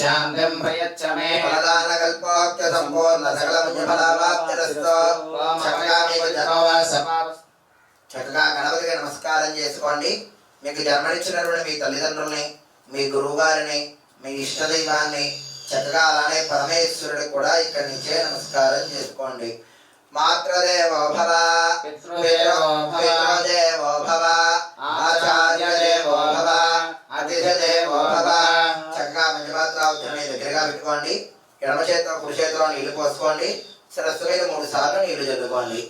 शान्तिं प्रयच्छ मे फलदानकल्पोऽप्य सम्पूर्ण सकलपुण्यफलावाप्तिरस्तु చక్కగా గణపతికి నమస్కారం చేసుకోండి. మీకు జన్మనిచ్చినటువంటి మీ తల్లిదండ్రుల్ని, మీ గురువు గారిని, మీ ఇష్టదైవాన్ని చక్కగా అలానే పరమేశ్వరుడికి కూడా ఇక్కడి నుంచే నమస్కారం చేసుకోండి. మాతృదేవో భవ, పితృదేవో భవ, ఆచార్యదేవో భవ, అతిథిదేవో భవ. చక్కగా పంచపాత్రావధాన్ని దగ్గరగా పెట్టుకోండి. ఎడమ చేతిలో కుడి చేతిలో నీళ్లు పోసుకోండి. శిరస్సు మీద 3 సార్లు నీళ్లు చల్లుకోండి.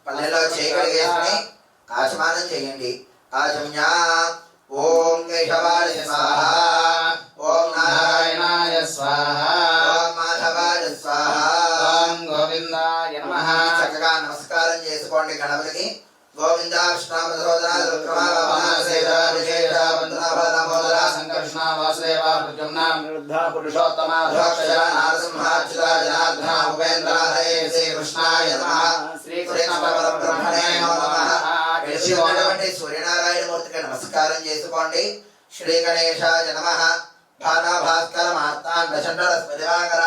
పల్లెలో చేయగలిగేసుకుని ఆచమానం చేయండి. ఆచమ్యా ఓం కేశవాయ స్వాహ, ఓం నారాయణాయ స్వాహ, ఓం మాధవాయ స్వాహ, ఓం గోవిందాయ నమః. చక్కగా నమస్కారం చేసుకోండి గణపతికి. గోవింద సంకర్షణ వాసుదేవ ప్రద్యుమ్న నిరుద్ధ పురుషోత్తమ ధోక్షజ నారసింహాచ్యుత జనార్దన ఉపేంద్ర హరే శ్రీకృష్ణాయ నమః. శ్రీకృష్ణ పరబ్రహ్మణే నమః. సూర్యనారాయణమూర్తికి నమస్కారం చేసుకోండి. శ్రీ గణేశాయ నమః. భాన భాస్కర మార్తాండ చండల స్మృతివాకర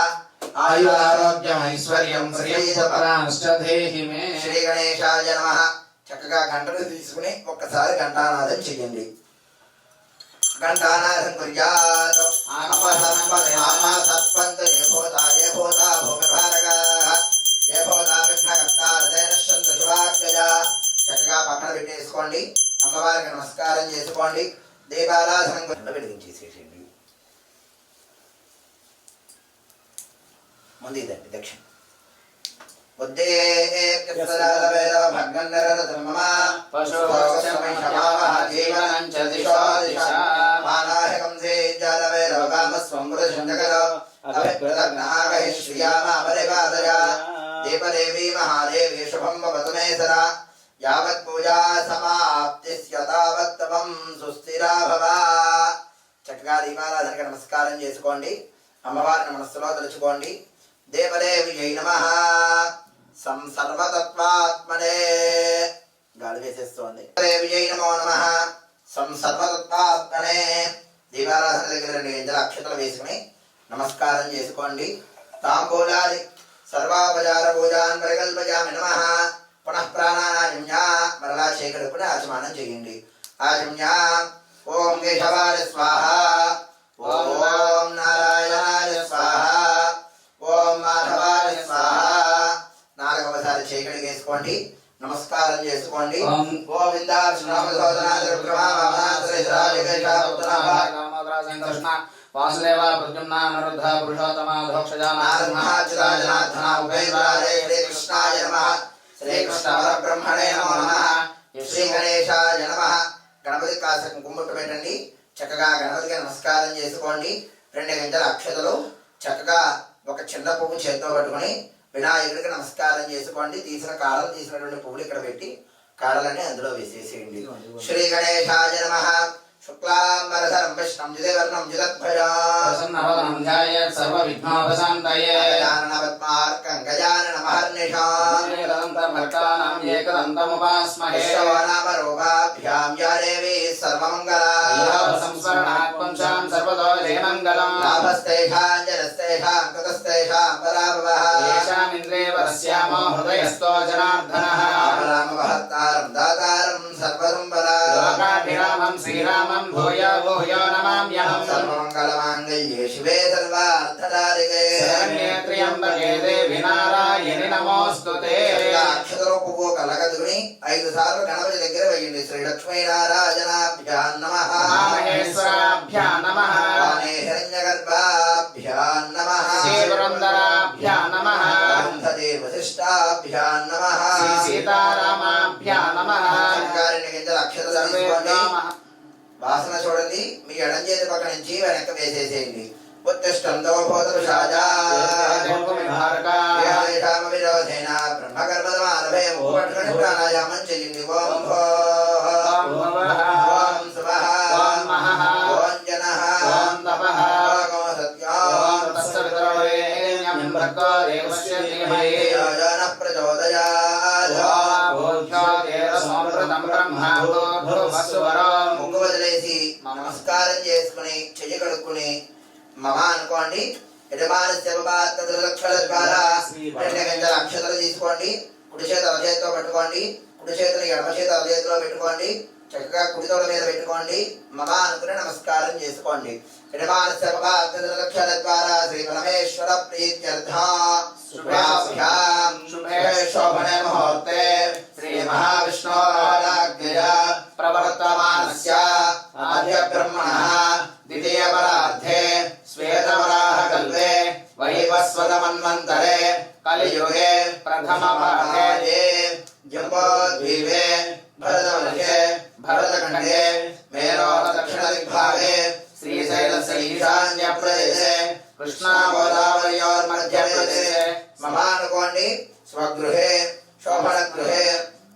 ఆయు ఆరోగ్యం ఐశ్వర్యం శ్రీధేహి మే. శ్రీ గణేశాయ నమః. చక్కగా గంటలు తీసుకుని ఒక్కసారి ఘంటానాదం చెయ్యండి. ఘంటానాదం కుర్యాత్ సర్పంత్ ఏభూత ఏభూత భూమిభారగ ఏభూత విఘ్నకర్తారదేనశ్చంద్ర శివాగ్రజ. చక్కగా పక్కన పెట్టేసుకోండి. అమ్మవారికి నమస్కారం చేసుకోండి. దీపారాధన వెలిగించేసేయండి. ముందు ఇదండి దక్షిణ దేవదేవీ మహాదేవి శుభం భవతు మే సదా. యావత్ పూజా సమాప్తిస్య తావత్ త్వం సుస్థిరా భవ. చక్కగా దీపారాధనకి నమస్కారం చేసుకోండి. అమ్మవారిని మనస్సులో తలుచుకోండి. దేవదేవ్యై నమః. సర్వతత్వాత్మనే గాలి వేసేస్తోంది. దేవ్యై నమో నమః. సర్వతత్వాత్మనే. దీపారాధన దగ్గర 2 గంటల అక్షతలు వేసుకుని నమస్కారం చేసుకోండి. తాంబూలాది సర్వాపచార పూజాన్ పరికల్పయామి నమః. పునః ప్రాణానాజమ్యా మరలా చేకడుకుని ఆచమానం చేయండి. ఆచమ్యా ఓం కేశవాయ స్వాహ, ఓం నారాయణాయ స్వాహ, ఓం మాధవాయ స్వాహ. 4వసారి చేకడి వేసుకోండి. నమస్కారం చేసుకోండి. గోవింద వాసుదేవ ప్రద్యుమ్న నిరుద్ధ పురుషోత్తమ ధోక్షజ నారసింహాచ్యుత జనార్దన ఉపేంద్ర హరే శ్రీకృష్ణాయ నమః. శ్రీకృష్ణ పరబ్రహ్మణే నమో నమః. శ్రీ గణేశాయ నమః. గణపతి కాస్త కుంకుమట్టు పెట్టండి. చక్కగా గణపతికి నమస్కారం చేసుకోండి. 2 గంటల అక్షతలు చక్కగా ఒక చిన్న పువ్వు చేతితో పట్టుకుని వినాయకుడికి నమస్కారం చేసుకోండి. తీసినటువంటి పువ్వులు ఇక్కడ పెట్టి కాడలని అందులో వేసేసేయండి. శ్రీ గణేశాయ నమః. శుక్లాంబరధరం విష్ణుం జితవర్ణం జితధ్వజం సర్వవిఘ్నోపశాంతయే గజాననపద్మార్కం గజాననమహర్నిషాం ఏకదంతముపాస్మహే నామరూపాభ్యాం యా దేవీ సర్వమంగళా సంస్మరణాత్మంశాం సర్వతో జయమంగళం. లాభస్తేషాం జనస్తేషాం కృతస్తేషాం పరాభవః ఏషామింద్రే వరస్యామో హృదయస్థో జనార్దనః. రామవహత్తారం దాతారం సర్వసంపదా లోకాభిరామం శ్రీరామం భూయో భూయో నమామ్యహం. సర్వమంగళమాంగళ్యే శివే సర్వార్థదారికే శరణ్యే త్ర్యంబకే దేవి నారాయణి నమోస్తుతే. అక్షతలో పువ్వు కలగదుకుని 5 సార్లు గణపతి దగ్గర వేయండి. శ్రీ లక్ష్మీనారాయణాభ్యాం నమః. మహేశ్వరాభ్యాం నమః. హిరణ్యగర్భాభ్యాం నమః. శ్రీపురందరాభ్యాం నమః. వశిష్టాభ్యాం నమః. సీతారామాభ్యాం నమః. అక్షతలు వాసన చూడండి. మీ ఎడం చేతి పక్క నుంచి వెనక్కి వేసేసేయండి. ఉత్తిష్టంతో భూతపుషాజా విరోధేన బ్రహ్మకర్మదమానభయం పట్టుకుని ప్రాణాయామం చెయ్యండి. ఓం ఓం శుభః, ఓం జనః, ఓం తపః, ఓం సత్యం, ముగ్గు వదిలేసి నమస్కారం చేసుకుని చెయ్యి కడుక్కుని మమ అనుకోండి. యజమానస్య లక్షల ద్వారా 2 గంటల అక్షతలు తీసుకోండి. కుడి చేత అరచేతితో పట్టుకోండి. కుడి చేతిని ఎడమ చేత అరచేతిలో పెట్టుకోండి. చక్కగా కుడి తోడ మీద పెట్టుకోండి. మమ అనుకుని నమస్కారం చేసుకోండి. యజమానస్య లక్షల ద్వారా శ్రీ పరమేశ్వర ప్రీత్యర్థం శుభే శోభనే ముహూర్తే శ్రీ మహావిష్ణోరాజ్ఞయ ప్రవర్తమానస్య ఆద్య బ్రహ్మణః ద్వితీయ పరార్థే శ్వేతవరాహ కల్పే వైవస్వతమన్వంతరే కలియుగే ప్రథమ పాదే జంబోద్వీపే భరతవర్షే భరతఖండే మేరోః దక్షిణ దిగ్భాగే శ్రీశైలస్య ఈశాన్య ప్రదేశే కృష్ణా గోదావర్యోర్మధ్య ప్రదేశే మమ అనుకోండి. స్వగృహే శోభన గృహే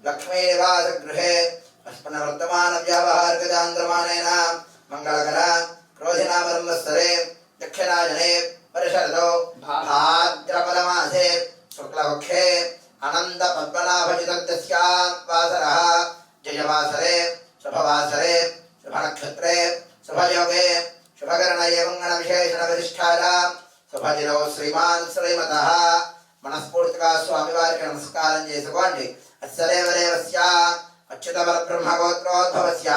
లక్ష్మీ నివాస గృహే అస్మన వర్తమాన వ్యావహారిక చాంద్రమానేన మంగళకర క్రోధినామరంవత్సరే దక్షిణాయనే వర్షర్ధౌ భాద్రపదమాసే శుక్లపక్షే అనంత పద్మనాభచితస్యాం వాసరః జయవాసరే శుభవాసరే శుభనక్షత్రే శుభయోగే శుభకరణ ఏవం గణ విశేషణ విశిష్టాయాం శుభదినో శ్రీమాన్ శ్రీమతః. మనస్ఫూర్తిగా స్వామివారికి నమస్కారం చేసుకోండి. అస్సదేవదేవస్య అచ్యుత పరబ్రహ్మగోత్రోద్భవస్య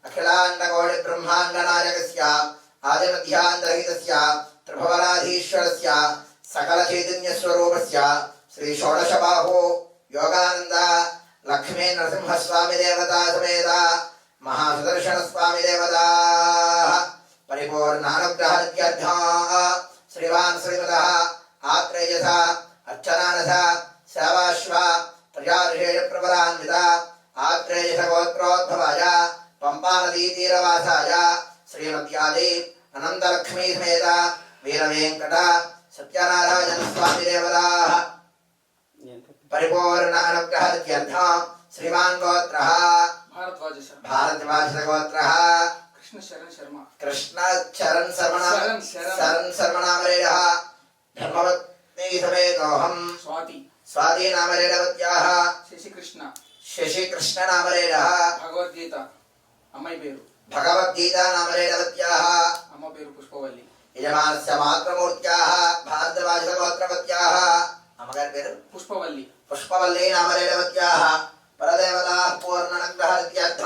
అఖిలాండకోటి బ్రహ్మాండ నాయకస్య ఆదిమధ్యాంతరహితస్య త్రిభువనాధీశ్వరస్య సకల చైతన్య స్వరూపస్య శ్రీ షోడశబాహు యోగానంద లక్ష్మీ నరసింహస్వామి దేవతా సమేత మహాసుదర్శన స్వామి దేవతా పరిపూర్ణానుగ్రహార్థం శ్రీవాన్ శ్రీమదః ఆత్రేయస అర్చనానస సేవాశ్వ ప్రజాభిషేక ప్రవరాన్విత ఆత్రేయస గోత్రోద్భవాయ పంపానదీతీరవాసాయ శ్రీమత్యాది అనంతలక్ష్మీ సమేత వీరవేంకట సత్యనారాయణ స్వామి దేవతా పరిపూర్ణ అనుగ్రహార్థం శ్రీమాన్ గోత్రః భారద్వాజ గోత్రః కృష్ణ చరణ్ శర్మణామరేణ ధర్మవత్నీ సమేతోహం స్వాతి నామరేణవత్యాః శశికృష్ణ నామరేణ భగవద్గీత అమ్మాయి పేరు భగవద్గీత నామరేణవత్యాః అమ్మ పేరు పుష్పవల్లి. యజమానస్య మాతృమూర్త్యాః భారద్వాజ గోత్రవత్యాః అమ్మగారి పేరు పుష్పవల్లి. పుష్పవల్లి నామరేణవత్యాః పరదేవతా పూర్ణానుగ్రహార్థం.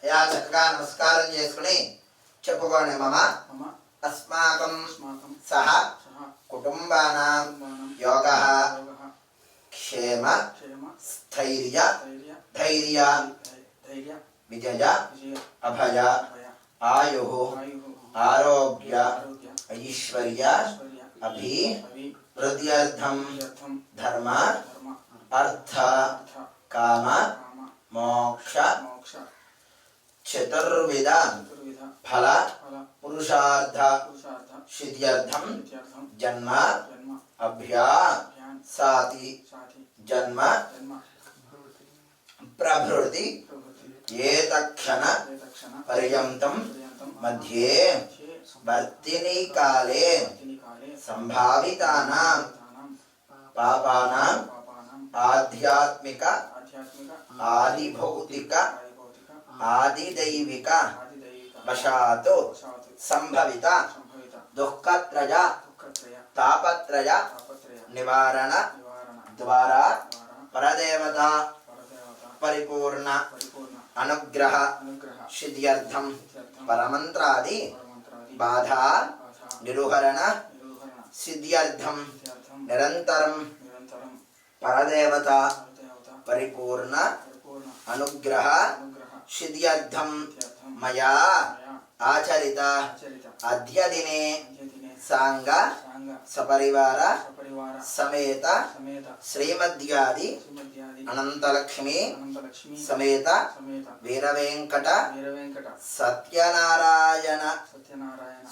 యా చక్కగా నమస్కారం చేసుకుని చెప్పుకోండి. మమ అస్మాకం సహ కుటుంబానాం యోగః క్షేమ స్థైర్య ధైర్య విజయ అభయ ఆయుః ఆరోగ్య ఐశ్వర్య అభివృద్ధ్యర్థం ధర్మ అర్థ కామ మోక్ష చతుర్విధ ఫల పురుషార్థ సిద్ధ్యర్థం జన్మ అభ్యాసాతి జన్మ ప్రభృతి ఏతక్షణ పర్యంతం మధ్యే వర్తిని కాలే సంభావితానాం పాపానాం ఆధ్యాత్మిక ఆదిభౌతిక ఆదిదైవిక వశాత్ సంభవిత దుఃఖత్రయ తాపత్రయ నివారణ ద్వారా పరదేవత పరిపూర్ణ అనుగ్రహ సిద్ధ్యర్థం పరమంత్రాది బాధా నిరుహరణ సిద్ధ్యర్థం నిరంతరం పరదేవత పరిపూర్ణ అనుగ్రహ సిద్ధ్యర్థం మయా ఆచరిత అద్యదినే సాంగ సపరివార సమేత శ్రీమద్యాది అనంతలక్ష్మి సమేత వీరవేంకట సత్యనారాయణ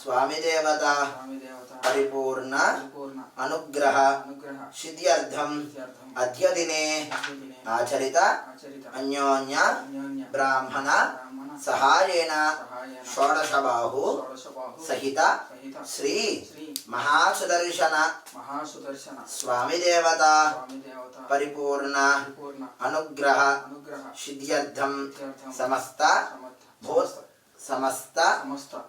స్వామి దేవత పరిపూర్ణ అనుగ్రహ సిద్ధ్యర్థం అద్యదినే ఆచరిత అన్యోన్య బ్రాహ్మణ సహాయేన షోడశబాహు సహిత శ్రీ మహాసుదర్శన స్వామి దేవత పరిపూర్ణ అనుగ్రహ అనుగ్రహ సిద్ధ్యర్థం సిద్ధ్యర్థం సమస్త భూత సమస్త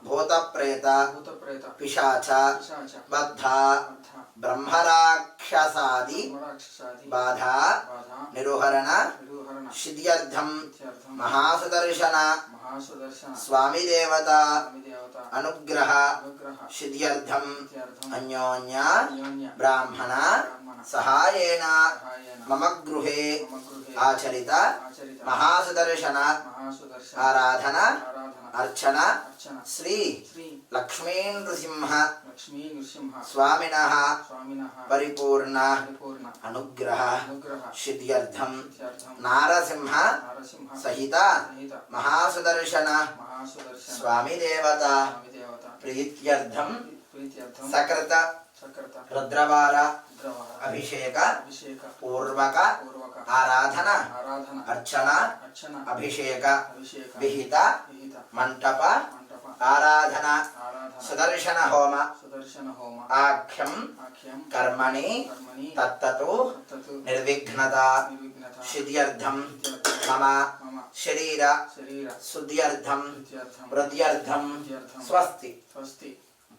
భూత ప్రేత భూతప్రేత పిశాచ పిశాచ బద్ధ బద్ధ బ్రహ్మరాక్షసాది రాక్షసాది బాధ బాధ నిరోహరణ నిరూహరణ సిద్ధ్యర్థం సిద్ధ్యర్థం మహాసుదర్శన మహాసుదర్శన స్వామి దేవత స్వామి దేవత అనుగ్రహ అనుగ్రహ సిద్ధ్యర్థం సిద్ధ్యర్థం అన్యోన్య అన్యోన్య బ్రాహ్మణ బ్రాహ్మణ సహాయేన సహాయేన మమ గృహే మమ గృహే ఆచరిత ఆచరిత మహాసుదర్శన మహాసుదర్శన ఆరాధన ఆరాధన అర్చన అర్చన శ్రీ శ్రీ లక్ష్మీ నృసింహ లక్ష్మీ నృసింహ స్వామినః స్వామినః పరిపూర్ణ పరిపూర్ణ అనుగ్రహ అనుగ్రహ సిద్ధ్యర్థం సిద్ధ్యర్థం నారసింహ నారసింహ సహిత సహిత మహాసుదర్శన మహాసుదర్శన స్వామి దేవత స్వామి దేవత ప్రీత్యర్థం ప్రీత్యర్థం సకృత సకృత రుద్రవార రుద్రవార అభిషేక అభిషేక పూర్వక పూర్వక ఆరాధన ఆరాధన అర్చన అర్చన అభిషేక అభిషేక విహిత విహిత మంటప మంటప ఆరాధన ఆరాధన సుదర్శన హోమ సుదర్శన హోమ ఆఖ్యం ఆఖ్యం కర్మణి కర్మణి తత్తతు తత్తు నిర్విఘ్నత నిర్విఘ్నత సిద్ధ్యర్థం సిద్ధ్యర్థం మమ మమ శరీర శరీర శుద్ధ్యర్థం సిద్ధ్యర్థం వృద్ధ్యర్థం వృద్ధ్యర్థం స్వస్తి స్వస్తి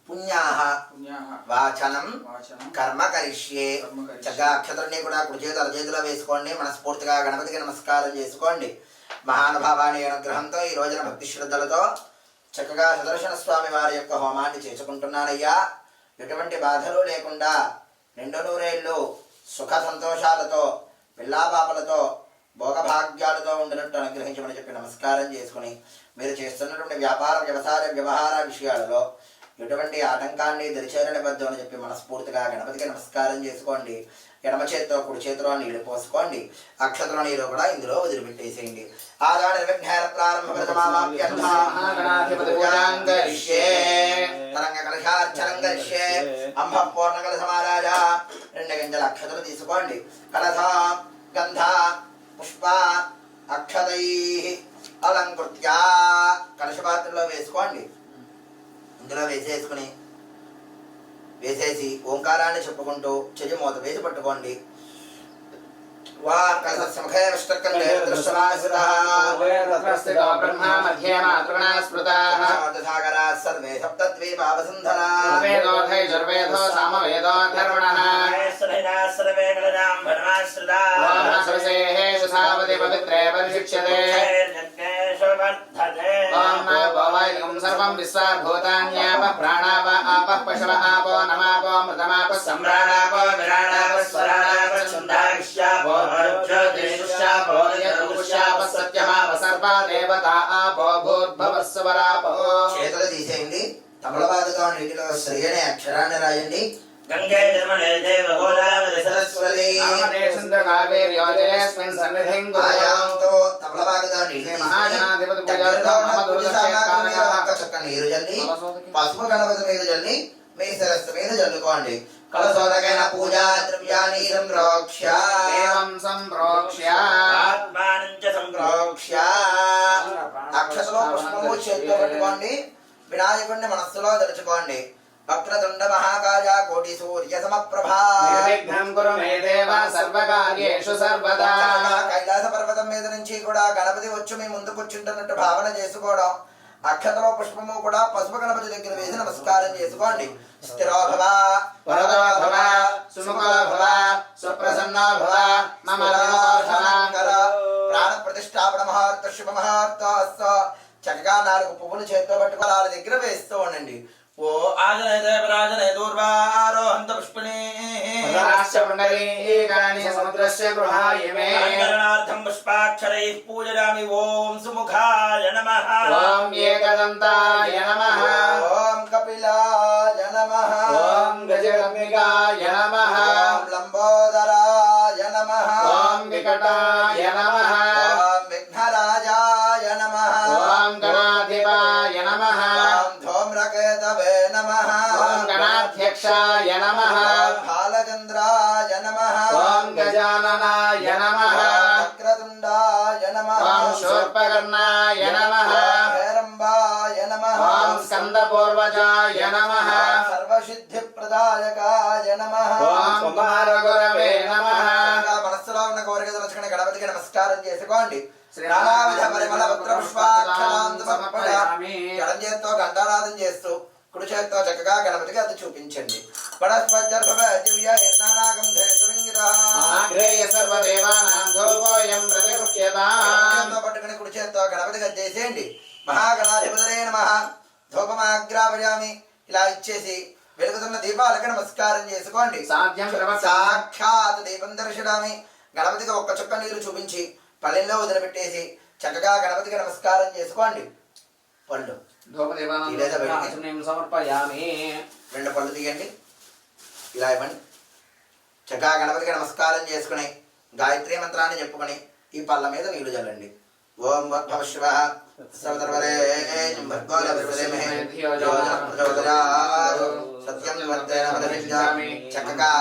పుణ్యాః పుణ్యాః వాచనం వాచనం కర్మ కరిష్యే కర్మ కరిష్యే. చక్కగా అక్షతలన్నీ కూడా కుడి చేతులు అరచేతిలో వేసుకోండి మనస్ఫూర్తిగా గణపతికి నమస్కారం చేసుకోండి మహానుభావాని అనుగ్రహంతో ఈ రోజున భక్తి శ్రద్ధలతో చక్కగా సుదర్శన స్వామి వారి యొక్క హోమాన్ని చేసుకుంటున్నానయ్యా. ఎటువంటి బాధలు లేకుండా నిండు నూరేళ్ళు సుఖ సంతోషాలతో పిల్లాపాపలతో భోగభాగ్యాలతో ఉండినట్టు అనుగ్రహించమని చెప్పి నమస్కారం చేసుకుని మీరు చేస్తున్నటువంటి వ్యాపార వ్యవహార విషయాలలో ఎటువంటి ఆటంకాన్ని దరిచేరనివద్దు అని చెప్పి మనస్ఫూర్తిగా గణపతికి నమస్కారం చేసుకోండి. ఎడమ చేతితో కుడి చేతిలో నీళ్లు పోసుకోండి. అక్షతల నీరు కూడా ఇందులో వదిలిపెట్టేసేయండి. ఆదాయ నిర్విఘ్నేన అంబ పూర్ణకల సమారాజ 2 గంటల అక్షతలు తీసుకోండి. కలశ గంధ పుష్ప అక్షతై అలంకృత్య కలశ పాత్రలో వేసుకోండి. ఇందులో వేసేసి ఓంకారాన్ని చెప్పుకుంటూ చెయ్యి మూత వేసి పట్టుకోండి. సర్వే సప్తద్వీపావసుంధరా सर्वं विश्वाभूतान्याप प्राणाप आपः पशव आपो नमापो मृतमाप सम्राणापो विराणाप स्वराणाप छन्दाक्ष्यापो ज्योतिष्यापो यदुष्याप सत्यमाप सर्वा देवता आपो भूर्भुवस्वरापो. చేతులు తీసేయండి. తమలపాదుగా నీటిలో శ్రీ అనే అక్షరాన్ని రాయండి. गंगे जमने देव गोदावरी सरस्वती नर्मदे सिंधु कावेरी जलेस्मिन् सन्निधिं ఆయాంతో తమలపాదుగా నీటిని మహాగణాధిపతి పూజార్థం మమ దుర్గక్షేత్రానికి చక్క నీరు జల్లి పసుపు గణపతి మీద జల్లి మీ శిరస్సు మీద జల్లుకోండి. కలశోదకైన పూజా ద్రవ్యాన్ని సంప్రోక్ష్య దేవం సంప్రోక్ష్య ఆత్మానం చ సంప్రోక్ష్య అక్షతలో పుష్పము చేతిలో పెట్టుకోండి. వినాయకుడిని మనస్సులో తలుచుకోండి. వక్రతుండ మహాకాయ కోటి సూర్య సమప్రభా నిర్విఘ్నం కురు మే దేవ సర్వకార్యేషు సర్వదా. కైలాస పర్వతం మీద నుంచి కూడా గణపతి వచ్చి మీ ముందు కూర్చుంటున్నట్టు భావన చేసుకోవడం. అక్షతలో పుష్పము కూడా పసుపు గణపతి దగ్గర వేసి నమస్కారం చేసుకోండి. స్థిరో భవ వరదో భవ సుముఖో భవ సుప్రసన్నో భవ మమ శనాంకర ప్రాణ ప్రతిష్టాపన మహార్త శుభ మహార్త చక్కగా 4 పువ్వులు చేతితో పట్టుకొని వాళ్ళ దగ్గర వేస్తూ ఉండండి. ఓ ఆజనే దేవరాజనే దూర్వారోహంత పుష్పిణీ పుండరీకాని సముద్రస్య గృహాయమే అలంకరణార్థం పుష్పాక్షరైః పూజయామి. ఓం సుముఖాయ నమః. ఓం ఏకదంతాయ నమః. ఓం కపిలాయ నమః. ఓం గజగంగాయ నమః. ఓం లంబోదరాయ నమః. ఓం వికటాయ నమః. ఓం విఘ్నరాజాయ నమః. ఓం గణాధిపాయ నమః. ఓం ధూమ్రకేతవే నమః. ఓం గణాధ్యక్షాయ నమః. ఓం బాలచంద్రాయ నమః. ఓం గజాననాయ నమః. వక్రతుండాయ నమః. ఓం శూర్పకర్ణాయ నమః. ఓం హేరంబాయ నమః. ఓం స్కందపూర్వజాయ నమః సర్వసిద్ధిప్రదాయకాయ నమః ఓం కుమారగురవే నమః మనస్సులో ఉన్న కోరిక తెలుసుకుని గణపతికి నమస్కారం చేసుకోండి. నానావిధ పరిమళ పత్ర పుష్పాక్షరాంత సమర్పయామి. ఎడం చేత్తో ఘంటానాదం చేస్తూ కుడి చేత్తో చక్కగా గణపతికి అది చూపించండి. పట్టుకుని కుడి చేత్తో గణపతికి అది చేసేయండి. మహాగణాధిపతయే నమః ధూపమాగ్రాపయామి. ఇలా ఇచ్చేసి వెలుగుతున్న దీపాలకి నమస్కారం చేసుకోండి. సాక్షాత్ దీపం దర్శనామి. గణపతికి ఒక్క చుక్క నీరు చూపించి పల్లెల్లో వదిలిపెట్టేసి చక్కగా గణపతికి నమస్కారం చేసుకోండి. పళ్ళు సమర్పయామి. 2 పళ్ళు తీయండి. ఇలా ఇవ్వండి. చక్కగా గణపతికి నమస్కారం చేసుకుని గాయత్రి మంత్రాన్ని చెప్పుకొని ఈ పళ్ళ మీద నీళ్లు చల్లండి. ఓం భవ శివ చక్కగా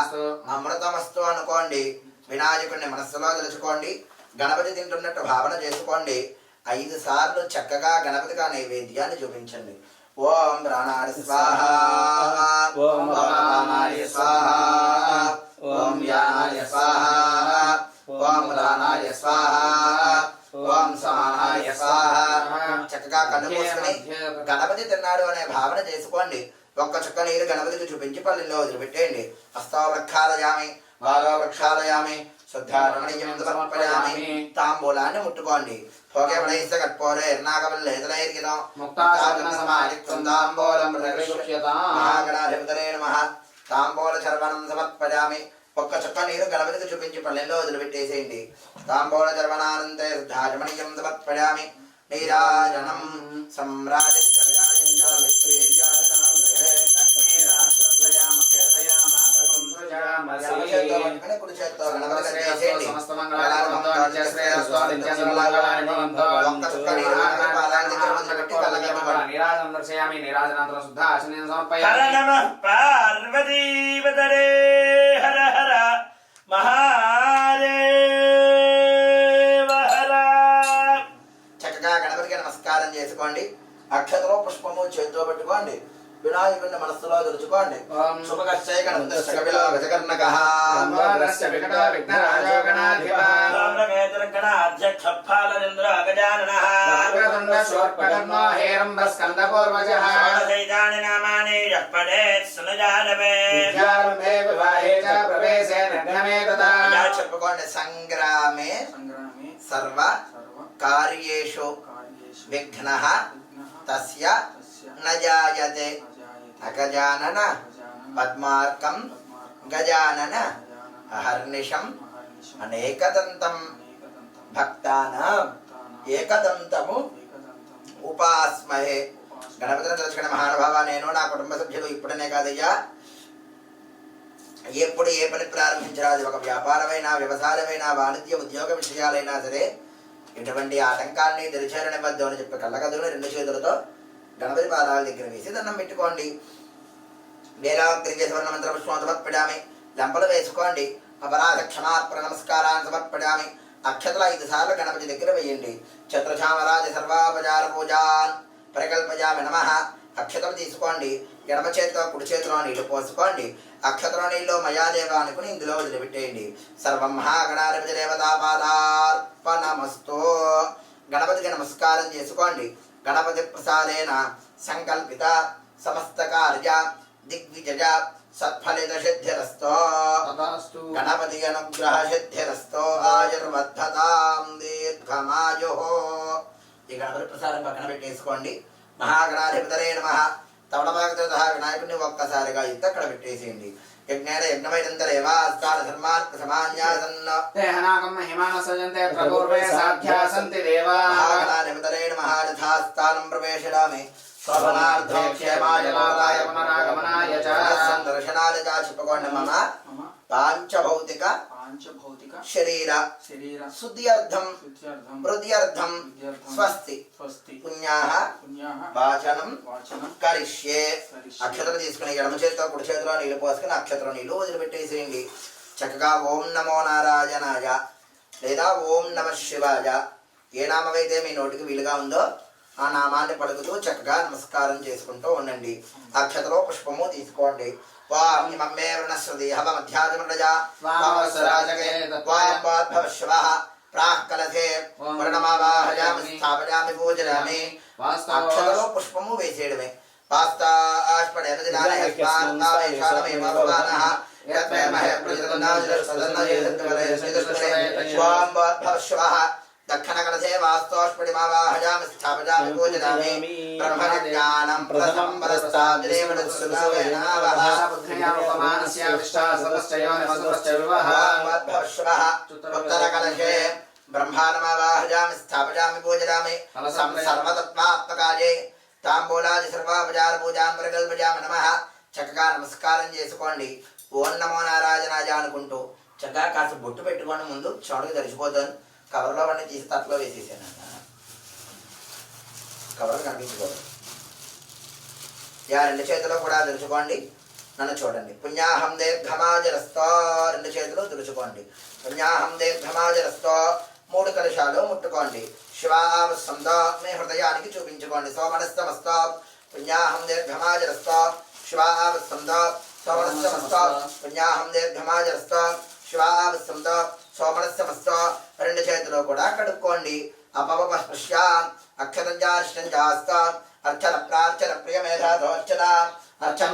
అమృతమస్తు అనుకోండి. వినాయకుడిని మనస్సులో తెలుసుకోండి. గణపతి తింటున్నట్టు భావన చేసుకోండి. 5 సార్లు చక్కగా గణపతిగా నైవేద్యాన్ని చూపించండి. ఓం ప్రాణాయ స్వాహ, ఓం ప్రాణాయ స్వాహ, ఓం యానాయ స్వాహ, ఓం ప్రాణాయ స్వాహ, ఓం సమానాయ స్వాహ. చక్కగా కన్ను మూసుకుని గణపతి తిన్నాడు అనే భావన చేసుకోండి. ఒక్క చుక్క నీరు గణపతికి చూపించి పల్లెల్లో వదిలిపెట్టేయండి. హస్తో వృక్షాలయామి, బాగా వృక్షాలయామి, శుద్ధారణీయం సమర్పయామి. తాంబూలాన్ని ముట్టుకోండి. భోగేవడైస్త కర్పూరే ఎర్నాగవల్లేతలైర్గితం ముక్తాసన సమాయుక్తం తాంబూలం మహాగణాధిపతయే నమః. తాంబూల చర్వణం సమర్పయామి. ఒక్క చుక్క నీరు గణపతికి చూపించి పల్లెల్లో వదిలిపెట్టేసేయండి. తాంబూల చర్వణానంతే శుద్ధారణీయం సమర్పయామి. నీరాజనం సంరాజంచ విరాజంచ కుడి చేత్తో గణపతి చేసేయండి. పార్వతీపతరే హర హర మహాదేవ హర. చక్కగా గణపతికి నమస్కారం చేసుకోండి. అక్షతలో పుష్పము చేతితో పెట్టుకోండి. వినాయకుడిని మనస్సులో తెలుసుకోండి. శుభకశ్చై గణపతిశ్చ కపిలో గజకర్ణకః తాంబూలస్య వికటో విఘ్నరాజో గణాధిపః గణాధ్యక్ష ఫాలచంద్ర గజాననః వక్రతుండ శూర్పకర్ణో హేరంబ స్కందపూర్వజః షోడశైతాని నామాని యః పఠేత్ సునజానమే విద్యారంభే వివాహే చ ప్రవేశే నగ్నమే తదా. ఇలా చెప్పుకోండి. సంగ్రామే సర్వ కార్యేషు విఘ్నః తస్య న జాయతే. అగజానన పద్మార్కం గజానన అహర్నిశం అనేకదంతం భక్తానాం ఏకదంతము ఉపాస్మహే. గణపతిని తెలుసుకునే మహానుభావ, నేను నా కుటుంబ సభ్యులు ఇప్పుడనే కాదయ్యా, ఎప్పుడు ఏ పని ప్రారంభించినా, అది ఒక వ్యాపారమైనా, వ్యవసాయమైనా, వాణిజ్య ఉద్యోగ విషయాలైనా సరే, ఎటువంటి ఆటంకాన్ని తెలిచేరనివ్వద్దు అని చెప్పి కళ్ళగదుని 2 చేతులతో గణపతి పాదాల దగ్గర వేసి దండం పెట్టుకోండి. వేలాగ్రిజ మంత్ర పుష్పం సమర్పడామి. లంపలు వేసుకోండి. అపరాధ క్షమార్పణ నమస్కారాన్ని సమర్పడామి. అక్షతల 5 సార్లు గణపతి దగ్గర వేయండి. చతుర్చామరాజ సర్వాపచార పూజాన్ పరికల్పజామి నమః. అక్షతలు తీసుకోండి. ఎడమ చేతితో కుడి చేతిలో నీళ్లు పోసుకోండి. అక్షతల నీళ్ళు మయాదేవ అనుకుని ఇందులో వదిలిపెట్టేయండి. సర్వం మహాగణాధిపతి దేవతాపాదార్పణమస్తు. గణపతికి నమస్కారం చేసుకోండి. గణపతి ప్రసాదేన సంకల్పిత సమస్త కార్య దిగ్విజయ సత్ఫలిత సిద్ధిరస్తో. గణపతి అనుగ్రహ సిద్ధిరస్తో. ఆయుర్వర్ధతాం దీర్ఘమాయు. ఈ గణపతి ప్రసాదం పక్కన పెట్టేసుకోండి. మహాగణాధిపతరే నమః. తవడమాగతో సహా వినాయకుడిని ఒక్కసారిగా ఇత్త అక్కడ పెట్టేసేయండి. యజ్ఞేన యజ్ఞమైదంతరేవాస్తాన ధర్మార్థ సమాన్యాసన్న తేహనాకం మహిమాన సజంతే ప్రపూర్వే సాధ్యాసంతి దేవా. మహాగణాధిపతరే నమః. యథాస్థానం ప్రవేశయామి. శోభనార్థం క్షేమాయ లోకాయ పునరాగమనాయ చ సందర్శనాయ చ. చెప్పుకోండి. మమ పాంచభౌతిక శరీర శుద్ధ్యర్థం వృద్ధ్యర్థం స్వస్తి పుణ్యాః వాచనం కరిష్యే. అక్షతలు తీసుకుని ఎడమ చేతితో కుడి చేతిలో నీళ్లు పోసుకుని అక్షతలు నీళ్లు వదిలిపెట్టేసేయండి. చక్కగా ఓం నమో నారాయణాయ లేదా ఓం నమ శివాయ, ఏ నామమైతే మీ నోటికి వీలుగా ఉందో ఆ నామాన్ని పలుకుతూ చక్కగా నమస్కారం చేసుకుంటూ ఉండండి. అక్షతలో పుష్పము తీసుకోండి. వాం ఇమమ్మే వృణశ్రుతి హవమధ్యాదిమృజా వామస్వరాజకే వాంబాద్భవశ్వః ప్రాఃకలసే వర్ణమావాహయామి స్థాపయామి పూజయామి. అక్షతలో పుష్పము వేసేయడమే. దక్షిణకలసే వాస్తోష్పడిమావాహయామి స్థాపయామి పూజయామి. బ్రహ్మజ్ఞానం ప్రథమం ఉత్తరకలశే బ్రహ్మాణమావాహయామి స్థాపయామి పూజయామి. సర్వతత్వాత్మకాయే తాంబూలాది సర్వాపచార పూజాం పరికల్పయామి నమః. చక్కగా నమస్కారం చేసుకోండి. ఓం నమో నారాయణాయ అనుకుంటూ చక్కగా కాస్త బొట్టు పెట్టుకోండి. ముందు చోటుకు తడిచిపోతాను. కవర్లో అన్నీ తీసి తట్లో వేసేసాను. కవర్లు కనిపించుకోదు. యా రెండు చేతులు కూడా దులుచుకోండి. నన్ను చూడండి. పుణ్యాహం దీర్ఘమాజరస్తో రెండు చేతులు దులుచుకోండి. పుణ్యాహం దీర్ఘమాజరస్తో మూడు కలశాలు ముట్టుకోండి. శివావసంతో మీ హృదయానికి చూపించుకోండి. సోమనస్తమస్తో పుణ్యాహం దీర్ఘమాజరస్తో శివావసంతో సోమనస్తమస్తో పుణ్యాహం దీర్ఘమాజరస్తో శివావసంతో సోమనస్తమస్తో రెండు చేతులు కూడా కడుక్కోండి. అపవస్పృశ్య అక్షరంజాష్టంజాస్త అర్చన ప్రార్చన ప్రియమేధాధోర్చన అర్చన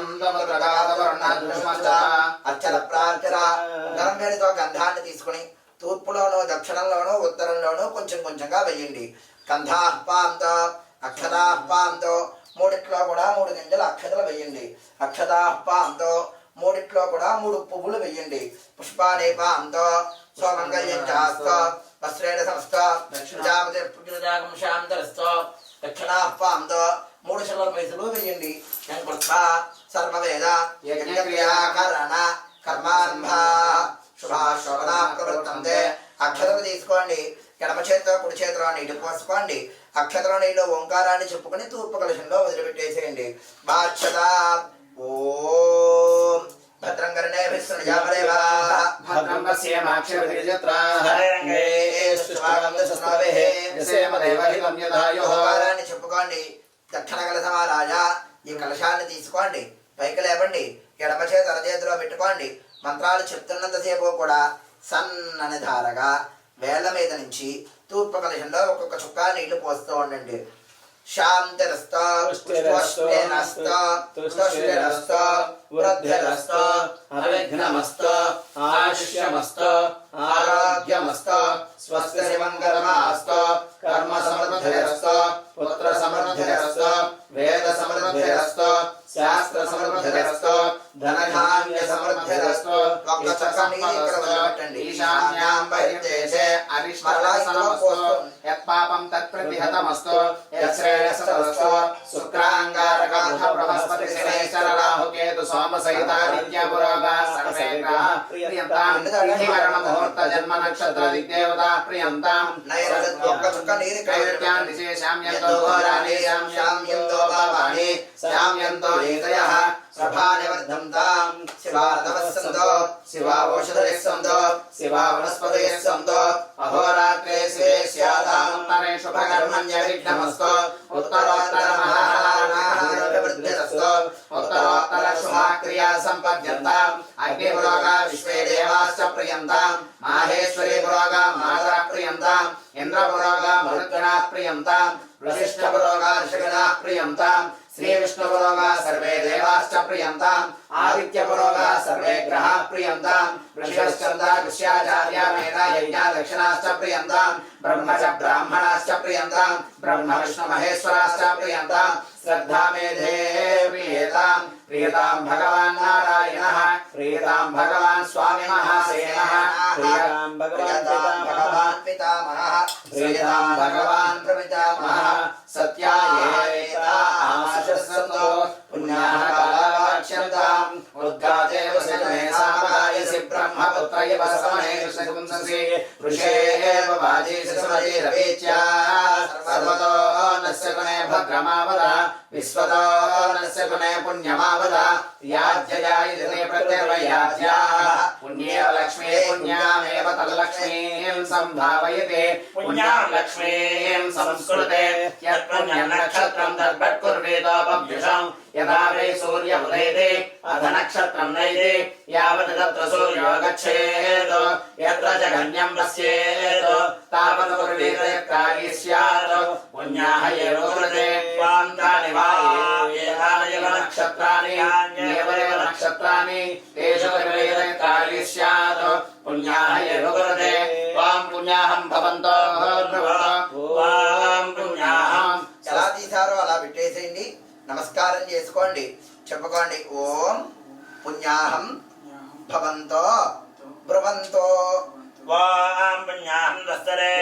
ప్రార్చన గరం వేడితో గంధాన్ని తీసుకుని తూర్పులోనూ దక్షిణంలోనూ ఉత్తరంలోనూ కొంచెం కొంచెంగా వేయండి. గంధాహ్పాంతో అక్షతాహ్పాంతో మూడిట్లో కూడా 3 గింజలు అక్షతలు వేయండి. అక్షతాహ్పాంతో మూడిట్లో కూడా 3 పువ్వులు వేయండి. పుష్పానేపాంతో సోమంగళ్యంచాస్తో వస్త్రేణ సమస్తో దక్షిణాంతరస్తో దక్షిణాహ్పాంతో 3 శివల పైసలు వేయండి. సర్వవేద యజ్ఞక్రియాకరణ కర్మారంభ శుభాశోభనా ప్రవృత్తంతే. అక్షతలు తీసుకోండి. ఎడమ చేతితో కుడి చేతిలో నీళ్లు పోసుకోండి. అక్షతలో నీళ్లు ఓంకారాన్ని చెప్పుకుని తూర్పు కలశంలో వదిలిపెట్టేసేయండి. బాధ్యత ఓం భద్రం కర్ణే ఓంకారాన్ని చెప్పుకోండి. దక్షిణ కలశమారాజ ఈ కలశాన్ని తీసుకోండి. పైకి లేపండి. ఎడమ చేతి అరచేతిలో పెట్టుకోండి. మంత్రాలు చెప్తున్నంతసేపు కూడా సన్నని ధారగా వేళ్ల మీద నుంచి తూర్పు కలశంలో ఒక్కొక్క చుక్క నీళ్లు పోస్తూ ఉండండి. శాంతిరస్తో పుష్పేనస్తో తుష్టిరస్తో వృద్ధిరస్తో అవిఘ్నమస్తో ఆయుష్యమస్తో ఆరోగ్యమస్తో స్వస్తి మంగళమాస్తో కర్మ సమృద్ధిరస్తో పుత్ర సమృద్ధిరస్తో వేద సమృద్ధిరస్తో శాస్త్ర సమృద్ధిరస్తో ధనధాన్య సమృద్ధిరస్తో. ఒక్క చుక్క నీరు ఇక్కడ వదిలిపెట్టండి. ఈశాన్యాం బహిర్దేశే అరిష్మరళసనమస్తు యత్పాపం తత్ప్రతిహతమస్తు యశ్రేయసస్తు శుక్రాంగారకః బృహస్పతి శనైశ్చర రాహు కేతు సోమ సహితాదిత్య పురోగా సర్వే గ్రహాః ప్రియంతాం ధికరణ ముహూర్త జన్మ నక్షత్ర దిగ్దేవతా ప్రియంతాం. ఒక్క చుక్క నీరు కైర్యాం విశేషామ్యంతో ఘోరాని శామ్యంతో పాపాని శామ్యంతో ఏతయః ప్రభాని వర్ధంతాం. శివార్ధవస్సంతో శివావోషధయస్సంతో శివా వనస్పతయస్సంతో అహోరాత్రే శివే స్యాదాం. ఉత్తరే శుభకర్మణ్య విఘ్నమస్తో ఉత్తరోత్తర మహావృద్ధిరస్తో ఉత్తరోత్తర శుభక్రియా సంపద్యంతాం. అగ్నిపురోగా విశ్వే దేవాశ్చ ప్రియంతాం. మాహేశ్వరీ పురోగా మాతర ప్రియంతాం. ఇంద్రపురోగా మరుద్గణాః ప్రియంతాం. వశిష్ఠపురోగా ఋషిగణాః ప్రియంతాం. శ్రీ విష్ణుపురోగా సర్వే దేవాశ్చ ప్రియంతాం. ఆదిత్యపురోగా సర్వే గ్రహాః ప్రియంతాం. ఋషిశ్చంద్ర ఋష్యాచార్య వేద యజ్ఞ దక్షిణాశ్చ ప్రియంతాం. బ్రహ్మ చ బ్రాహ్మణాశ్చ ప్రియంతాం. బ్రహ్మ విష్ణు మహేశ్వరాశ్చ ప్రియంతాం. శ్రద్ధా మేధే ప్రియతాం. ప్రియతాం భగవాన్ నారాయణః. ప్రియతాం భగవాన్ స్వామి మహాసేనః. ప్రియతాం భగవాన్ పితామహః. ప్రియతాం భగవాన్ ప్రపితామహः. సత్యాయేత ఆశస్సంతో పుణ్యాః కాలాక్షంతాం. ఉద్గాతే వసనే సామగాయసి బ్రహ్మపుత్ర ఇవ సమనే కృష్ణగుంససి ఋషేవ వాజీ సమజీ రవేచ్య సర్వతో నస్య గుణే భద్రమావద విశ్వతో నస్య గుణే పుణ్యమావద యాజ్యయాయితే ప్రత్యర్వయాజ్యా పుణ్యేవ లక్ష్మీ పుణ్యామేవ తల్లక్ష్మీం సంభావయతే పుణ్యాం లక్ష్మీం సంస్కృతే యత్పుణ్యం నక్షత్రం తద్భట్కుర్వేదోపభ్యుషం యదా వై సూర్య ఉదయతే అథ నక్షత్రం నైతే యావత్ తత్ర సూర్యో గచ్ఛేత్ యత్ర జగన్యం పశ్యేత్ తావత్ కుర్వేత యత్కార్యే స్యాత్ పుణ్యాః ఏవ కృతే వాంతాని వా ఏతాని నక్షత్రాణి ఏవైవ నక్షత్రాణి తేషు కుర్వేత యత్కార్యే స్యాత్ పుణ్యాః ఏవ కృతే వాం పుణ్యాహం భవంతో వాం పుణ్యాహం. ఎలా తీశారో అలా పెట్టేసేయండి. నమస్కారం చేసుకోండి. చెప్పుకోండి. ఓం పుణ్యాహం భవంతో బ్రువంతో. వాం పుణ్యాహం వస్తరే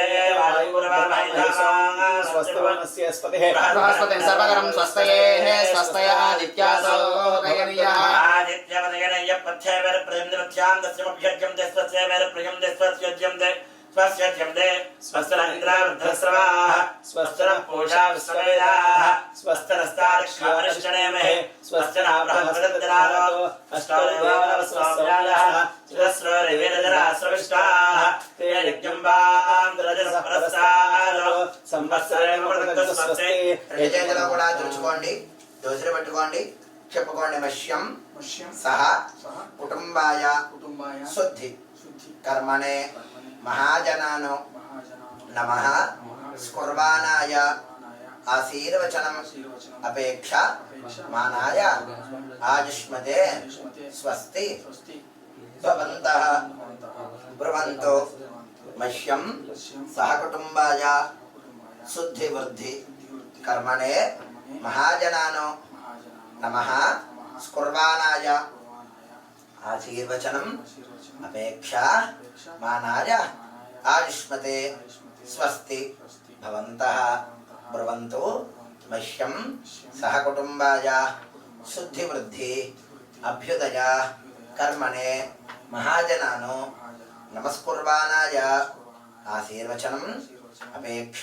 బృహస్పతిం సర్వకరం స్వస్తయేః స్వస్తయాదిత్యాసో దయనీయః ఆదిత్యవదయనయ్య పథ్యేవర ప్రేమ్నిమధ్యాం దస్యమభ్యజ్యం దే స్వస్యేవర ప్రియం దే స్వస్యజ్యం దే స్వస్యజ్యం దే స్వస్తర ఇంద్రావృద్ధస్రవాః స్వస్తర పూషా విశ్వవేదాః స్వస్తరస్తారక్షామరిష్టనేమహే స్వస్తన బృహస్పతిర్దరాదో అష్టాదేవస్వామ్యాలః చిరస్రోరివేదరాశ్రవిష్టాః తే యజ్ఞం వాంధ్రజసప్రస్తారో సంవత్సరేణ ప్రదత్తస్వస్తి. చేతులు కూడా తుడుచుకోండి. దోసరి పట్టుకోండి. చెప్పుకోండి. మష్యం మష్యం సహ సహ కుటుంబాయ కుటుంబాయ శుద్ధి శుద్ధి కర్మణే మహాజనానో మహాజనానాం నమః స్కుర్వాణాయ ఆశీర్వచనం ఆశీర్వచనం అపేక్ష అపేక్ష మానాయ ఆయుష్మతే ఆయుష్మతే స్వస్తి స్వస్తి భవంతః భవంతః బ్రువంతో భవంతు మష్యం యస్యం సహ కుటుంబాయ కుటుంబాయ శుద్ధి వృద్ధి శుద్ధివృద్ధి కర్మణే కర్మణే మహాజనానో మహాజనానాం నమః నమః స్కుర్వాణాయ కుర్వాణాయ ఆశీర్వచనం ఆశీర్వచనం అపేక్ష అపేక్ష మానాయ మానాయ ఆయుష్మతే ఆయుష్మతే స్వస్తి స్వస్తి భవంతః బ్రువంతు మహ్యం సహ కుటుంబాయ శుద్ధి వృద్ధి అభ్యుదయ కర్మణే మహాజనానో నమస్కుర్వాణాయ ఆశీర్వచనం అపేక్ష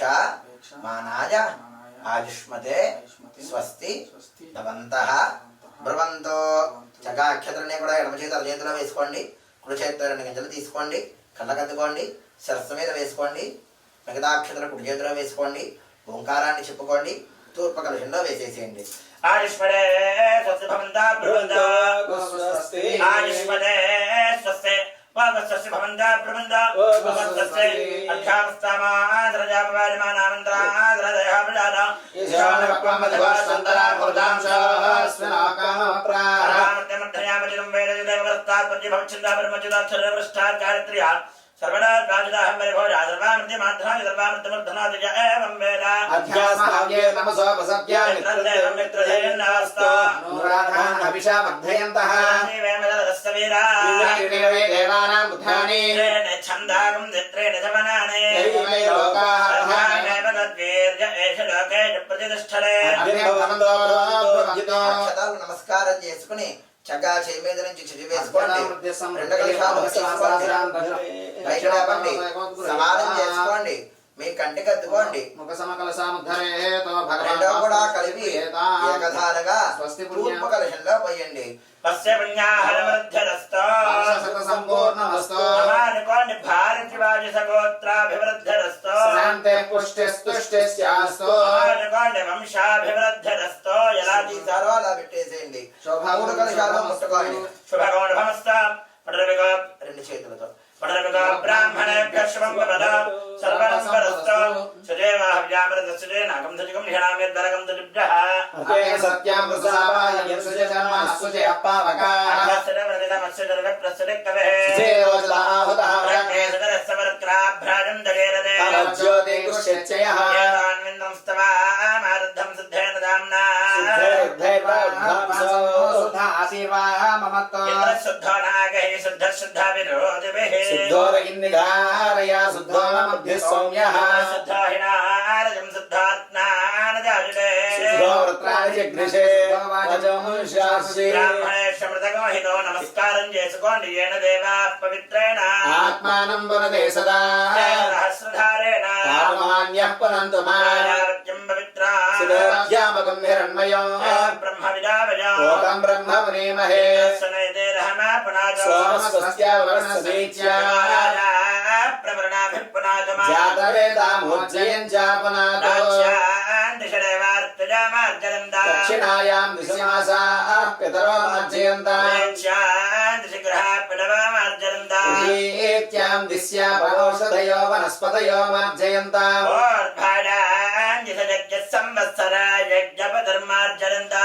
మానాయ ఆయుష్మతే స్వస్తి భవంతః బ్రువంతో. చక్కగా అక్షతలన్నీ కూడా ఎడమ చేతుల చేతిలో వేసుకోండి. కుడి చేతితో 2 గింజలు తీసుకోండి. కళ్ళకద్దుకోండి. శిరస్సు మీద వేసుకోండి. మిగతా అక్షతలు కుడి చేతిలో వేసుకోండి. ఓంకారాన్ని చెప్పుకోండి. తూర్పు కలశంలో వేసేసేయండి. ఆయుష్మదే స్వస్తి భవంతా బ్రువంతా స్వస్తి ఆయుష్మదే స్వస్తి వాగస్వస్తి భవంతా బ్రువంతా వాగస్వస్తి అధ్యామస్తామాద్రజాపవారిమానామంత్రాద్రదయః రామత్యమధ్యామతిరం వేదయుదేవస్తాత్పర్యభవచ్ఛిందాపరమచ్యుతాక్షరవృష్టాచారిత్ర్యా సర్వదా ప్రాజుదాహం పరిభోజా సర్వామృత్యమాధ్రాయ సర్వామృత్యమర్ధనాదిజ ఏవం వేద అధ్యాస్మావ్యే నమసో వసవ్యాని మిత్రదేవం మిత్రధేయన్నావస్తో అనురాధాన్ అభిషావర్ధయంతః వేమదస్తవీరా ఇంద్రాణి దేవానాం బుద్ధాని త్రేణ ఛందాగం నిత్రేణ జవనానే దైవమై లోకాః అధ్యామేవ తద్వీర్య ఏష లోకేష ప్రతిష్ఠరే అభిభవంతో బ్రహ్మజితో అక్షతాలు నమస్కారం చేసుకుని చక్కగా చేయి మీద నుంచి చిటి వేసుకోండి. 2 కలశాలు తీసుకోండి. బయట లేపండి. సమానం చేసుకోండి. మీ కంటికి అద్దుకోండి. ముఖ సమకలసాముద్ధరేతో భగవాన్ రెండో కూడా కలిపి ఏకధారగా తూర్పు కలశంలో పోయండి. పశ్య పుణ్యాహరమధ్యరస్తో సంపూర్ణమస్తో నమానుకోండి భారతి వాజసగోత్రాభివృద్ధిరస్తో శాంతే పుష్టిస్తుష్టిస్యాస్తో నమానుకోండి వంశాభివృద్ధిరస్తో ఎలా తీసారో అలా పెట్టేసేయండి. 3 కలశాలు ముట్టుకోండి. శుభగౌరవమస్తా పడరవిగో 2 చేతులతో పడరవిగో బ్రాహ్మణేభ్యః శుభం వద సర్వనంబరస్తో సుదేవాహవ్యామృతస్సుదే నాగం ధజకం నిహనామిర్దరగం ధజిభ్యః అతేన సత్యం ప్రసావాయ యస్య జన్మ అస్సుచే అప్పావకా అభ్యాసరవృదితమస్య జర్గప్రస్సుదే కవేః చేరోజలాహుతః ప్రజ్ఞేసదరస్సవర్క్రాభ్రాజం దగేరదే జ్యోతి కుష్యచ్చయః ఏతాన్విందం స్తవామారుద్ధం సిద్ధేన దామ్నా సిద్ధైర్బద్ధంసోధ ఆశీర్వామమత్తో ఇంద్రశుద్ధో నాగైః శుద్ధశుద్ధావిరోధిభిః సిద్ధోరగిన్నిధారయ శుద్ధోమధ్య సౌమ్యః శుద్ధో హినారజం శుద్ధాత్మానజాయుడే సిద్ధోవృత్రాణి జగ్నిషే వజంశాసి బ్రాహ్మణేశ్వమృతగోహితో నమస్కారం చేసుకోండి ఏన దేవా పవిత్రేణ ఆత్మానం పునదే సదా సహస్రధారేణ కామాన్యః పునంతు మా ఆరోగ్యం పవిత్రా శ్యామకం హిరణ్మయో బ్రహ్మ విదావయా ఓకం బ్రహ్మ మునీమహే సనైతే రహమా పునాదో సోమస్వస్య వరుణస్యైత్య ప్రవరణాభిపునాదమా జాతవేదామోజ్జయం చాపునాదో దిశదేవార్తజామార్జనందా దక్షిణాయాం దిశమాసాః పితరో మజ్జయంతాం దిశగ్రహ పిడవామార్జనందా ఏత్యాం దిశ్యా పరోషధయో వనస్పతయో మార్జయంతాం దిశయజ్ఞ సంవత్సర యజ్ఞపధర్మార్జనందా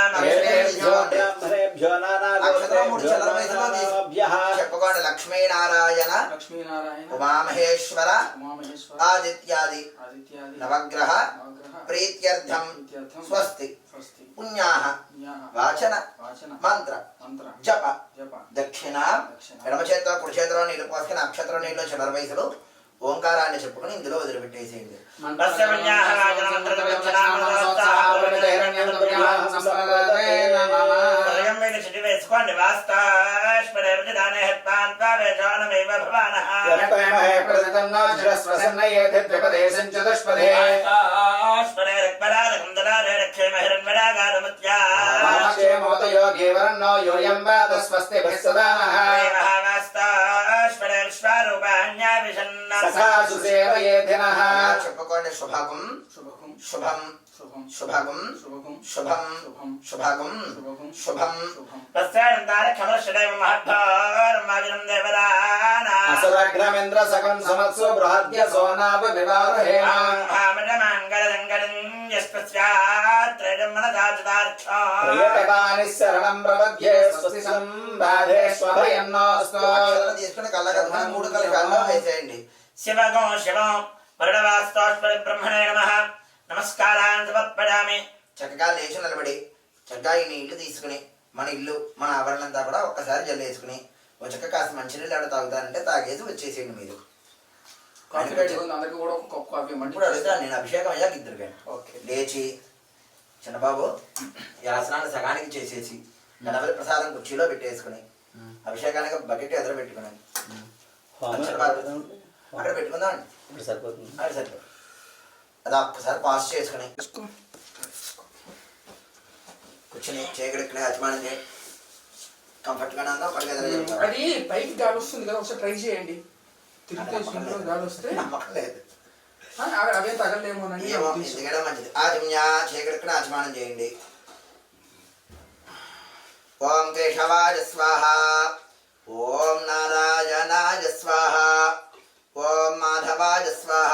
చెప్పుకోండి లక్ష్మీనారాయణ లక్ష్మీనారాయణ ఉమామహేశ్వర ఉమామహేశ్వర ఆదిత్యాది ఆదిత్యాది నవగ్రహ నవగ్రహ ప్రీత్యర్థం ప్రీత్యర్థం స్వస్తి స్వస్తి పుణ్యాః పుణ్యాః వాచన వాచన మంత్ర మంత్ర జప జప దక్షిణ దక్షిణ ఎడమ చేతిలో కుడి చేతిలో నీళ్లు పోసుకుని నక్షత్రం నీళ్ళు చిల్లర వయసులు ఓంకారాన్ని చెప్పుకుని ఇందులో వదిలిపెట్టేసేయండి వేసుకోండి చెప్పుకోండి శుభకం శుభకం శుభం శుభం శుభకం శుభకం శుభం శుభం శుభకం శుభకం శుభం శుభం అసురగ్రమేంద్ర సకం సమత్సు బృహద్య సోనాప వివాహేన ప్రియతమాని శరణం ప్రపద్యే స్వస్తి సంబాధేష్వభయన్నోస్తు అక్షరాలు తీసుకుని కళ్ళ మూడు కళ్ళు కళ్ళలో వేసేయండి శివగో శివం వరుణవాస్తోష్పరి బ్రహ్మణే నమః నమస్కారాన్ సమర్పయామి. చక్కగా లేచి నిలబడి చక్కగా ఈ నీళ్లు తీసుకుని మన ఇల్లు మన ఆవరణంతా కూడా ఒక్కసారి జల్లేసుకుని ఒక చక్క కాస్త మంచినీళ్ళు ఎవరు తాగుతారంటే తాగేసి వచ్చేసేయండి మీరు. కాఫీ రెడీ ఉంది అందరికి కూడా ఒక కప్ కాఫీ ఇవ్వండి. ఇప్పుడు అడుగుతాను నేను అభిషేకం అయ్యాక ఇద్దరు ఓకే లేచి చిన్నబాబు ఈ ఆసనాన్ని సగానికి చేసేసి గణపతి ప్రసాదం కుర్చీలో పెట్టేసుకుని అభిషేకానికి బకెట్ ఎదురు పెట్టుకుని అక్కడ పెట్టుకుందాం అండి సరిపోతుంది. అది సరిపోతుంది. అది ఒక్కసారి పాస్ చేసుకుని కూర్చొని చేయగడిక్కడే అభిమానం చేయండి. కంఫర్ట్గానే ఉందా పడిగెదర అది పైకి గాలి వస్తుంది కదా ఒకసారి ట్రై చేయండి. తిరిగితే ఇంట్లో గాలి వస్తే నమ్మకం లేదు అవే తగలేమోనండి. ఏమో ఎందుకంటే మంచిది. ఆజమ్య చేయగడిక్కడే అభిమానం చేయండి. ఓం కేశవాయ స్వాహ, ఓం నారాయణాయ స్వాహ, ఓం మాధవాయ స్వాహ.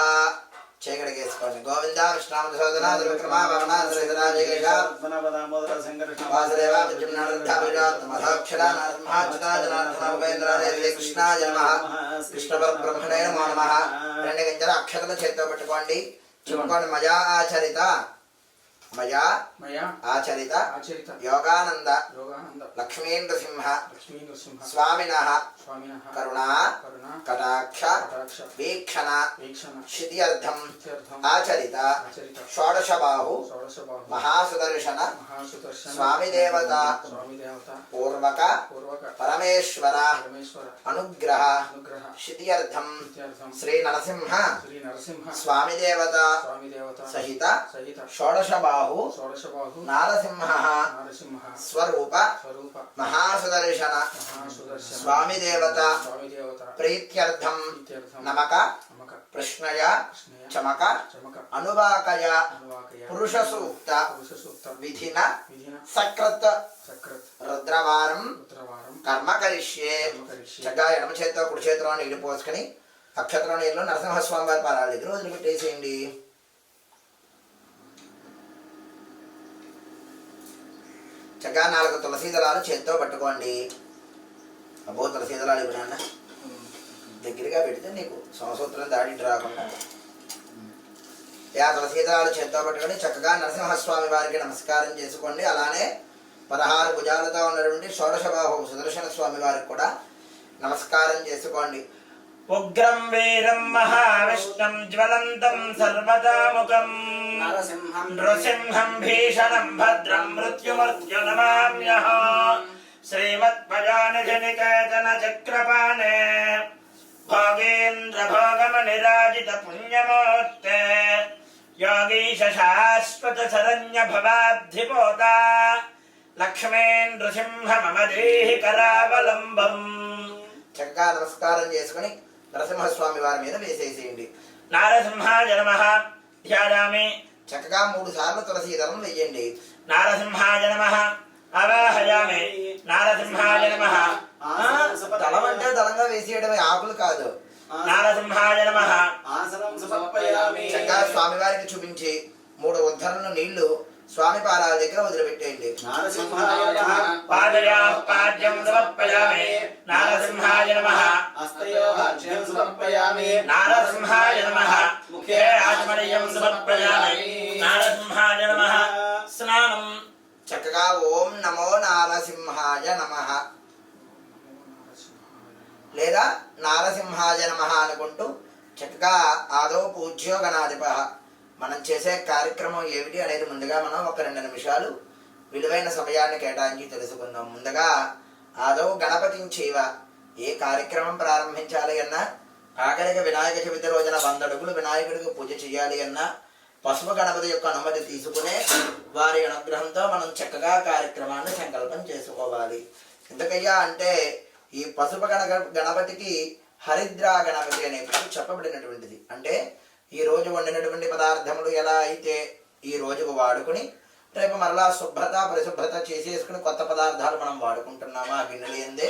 చేయగడిగేసుకోండి. గోవింద విష్ణామ సోదన దుర్విక్రమ భవన శ్రీధర జగేశ వాసుదేవ మధోక్షర నరసింహాచ్యుత జనార్దన ఉపేంద్రాయ శ్రీకృష్ణాయ నమః. కృష్ణ పరబ్రహ్మణే నమో నమః. 2 గింజల అక్షతలు చేతితో పెట్టుకోండి. చెప్పుకోండి. మయా ఆచరిత, మయా మయా ఆచరిత ఆచరిత యోగానంద యోగానంద లక్ష్మీ నృసింహ లక్ష్మీ నృసింహ స్వామినః స్వామినః కరుణా కరుణ కటాక్ష కటాక్ష వీక్షణ వీక్షణ శిథియర్థం ఇత్యర్థం ఆచరిత ఆచరిత షోడశబాహు షోడశబాహు మహాసుదర్శన మహాసుదర్శన స్వామి దేవత స్వామి దేవత పూర్వక పూర్వక పరమేశ్వర పరమేశ్వర అనుగ్రహ అనుగ్రహ శిథియర్థం ఇత్యర్థం శ్రీ నరసింహ శ్రీ నరసింహ స్వామి దేవత స్వామి దేవత సహిత సహిత షోడశబాహు షోడశబాహు నారసింహ నరసింహ స్వరూప స్వరూప మహాసుదర్శన మహాసుదర్శన స్వామి దేవత స్వామి దేవత ప్రీత్యర్థం ఇత్యర్థం నమక నమక కృష్ణయ కృష్ణయ చమక చమక అనువాకయ అనువాకయ పురుష సూక్త పురుష సూక్త విధిన విధిన సకృత్ సకృత్ రుద్రవారం ఉత్తరవారం కర్మ కరిష్యే. కరిష్యే. చక్కగా ఎడమ చేతితో కుడి చేతిలో నీళ్లు పోసుకుని అక్షత్రం నీళ్ళు నరసింహస్వామి వారి పాదాల దగ్గర వదిలిపెట్టేసేయండి. చక్కగా 4 తులసీ దళాలు చేతితో పట్టుకోండి. అబ్బో తులసీ దళాలు ఇవ్వనా దగ్గరగా పెడితే నీకు సంవత్సరం దాడి రాకుండా. తులసీ దళాలు చేతితో పట్టుకొని చక్కగా నరసింహస్వామి వారికి నమస్కారం చేసుకోండి. అలానే 16 భుజాలతో ఉన్నటువంటి షోడశబాహు సుదర్శన స్వామి వారికి కూడా నమస్కారం చేసుకోండి. ఉగ్రం వీరం మహావిష్ణుం జ్వలంతం సర్వదాముఖం నృసింహం భీషణం భద్రం మృత్యుమృత్యునమామ్యః. శ్రీమద్భజానిధినికేతన చక్రపాణే భోగేంద్ర భోగమ నిరాజిత పుణ్యమూర్తే योगीश शाश्वत शरण्य भवाब्धिपोता लक्ष्मेन् नृसिंह मम देहि करावलम्बम् చక్కగా నమస్కారం చేసుకుని నరసింహస్వామి వారి మీద వేసేసేయండి. नारसिंहाय नमः ध्यायामि చక్కగా 3 సార్లు తులసి దళం వెయ్యండి. नारसिंहाय नमः आवाहयामि नारसिंहाय नमः దళం అంటే దళంగా వేసేయడమే, ఆకులు కాదు. नारसिंहाय नमः ఆసనం సమర్పయామి. చక్కగా స్వామి వారికి చూపించి 3 ఉద్ధరణలు నీళ్లు స్వామి పాదాల దగ్గర వదిలిపెట్టేయండి. నారసింహాయ నమః. पादयोः पाद्यं समर्पयामि नारसिंहाय नमः హస్తయోః అర్ఘ్యం సమర్పయామి. नारसिंहाय नमः मुखे आचमनीयं समर्पयामि नारसिंहाय नमः स्नानं చక్కగా ఓం నమో నారసింహాయ నమః లేదా నారసింహాయ నమః అనుకుంటూ చక్కగా ఆదో పూజ్యో గణాధిపః. మనం చేసే కార్యక్రమం ఏమిటి అనేది ముందుగా మనం ఒక 2 నిమిషాలు విలువైన సమయాన్ని కేటాయించి తెలుసుకుందాం. ముందుగా ఆదో గణపతించేవ. ఏ కార్యక్రమం ప్రారంభించాలి అన్నా, ఆఖరికి వినాయక చవితి రోజున 100 అడుగులు వినాయకుడికి పూజ చేయాలి అన్నా పసుపు గణపతి యొక్క అనుమతి తీసుకునే వారి అనుగ్రహంతో మనం చక్కగా కార్యక్రమాన్ని సంకల్పం చేసుకోవాలి. ఎందుకయ్యా అంటే ఈ పసుపు గణపతికి హరిద్రా గణపతి అనే పేరు చెప్పబడినటువంటిది. అంటే ఈ రోజు వండినటువంటి పదార్థములు ఎలా అయితే ఈ రోజుకు వాడుకుని రేపు మరలా శుభ్రత పరిశుభ్రత చేసేసుకుని కొత్త పదార్థాలు మనం వాడుకుంటున్నాము ఆ గిన్నెలు ఏందే,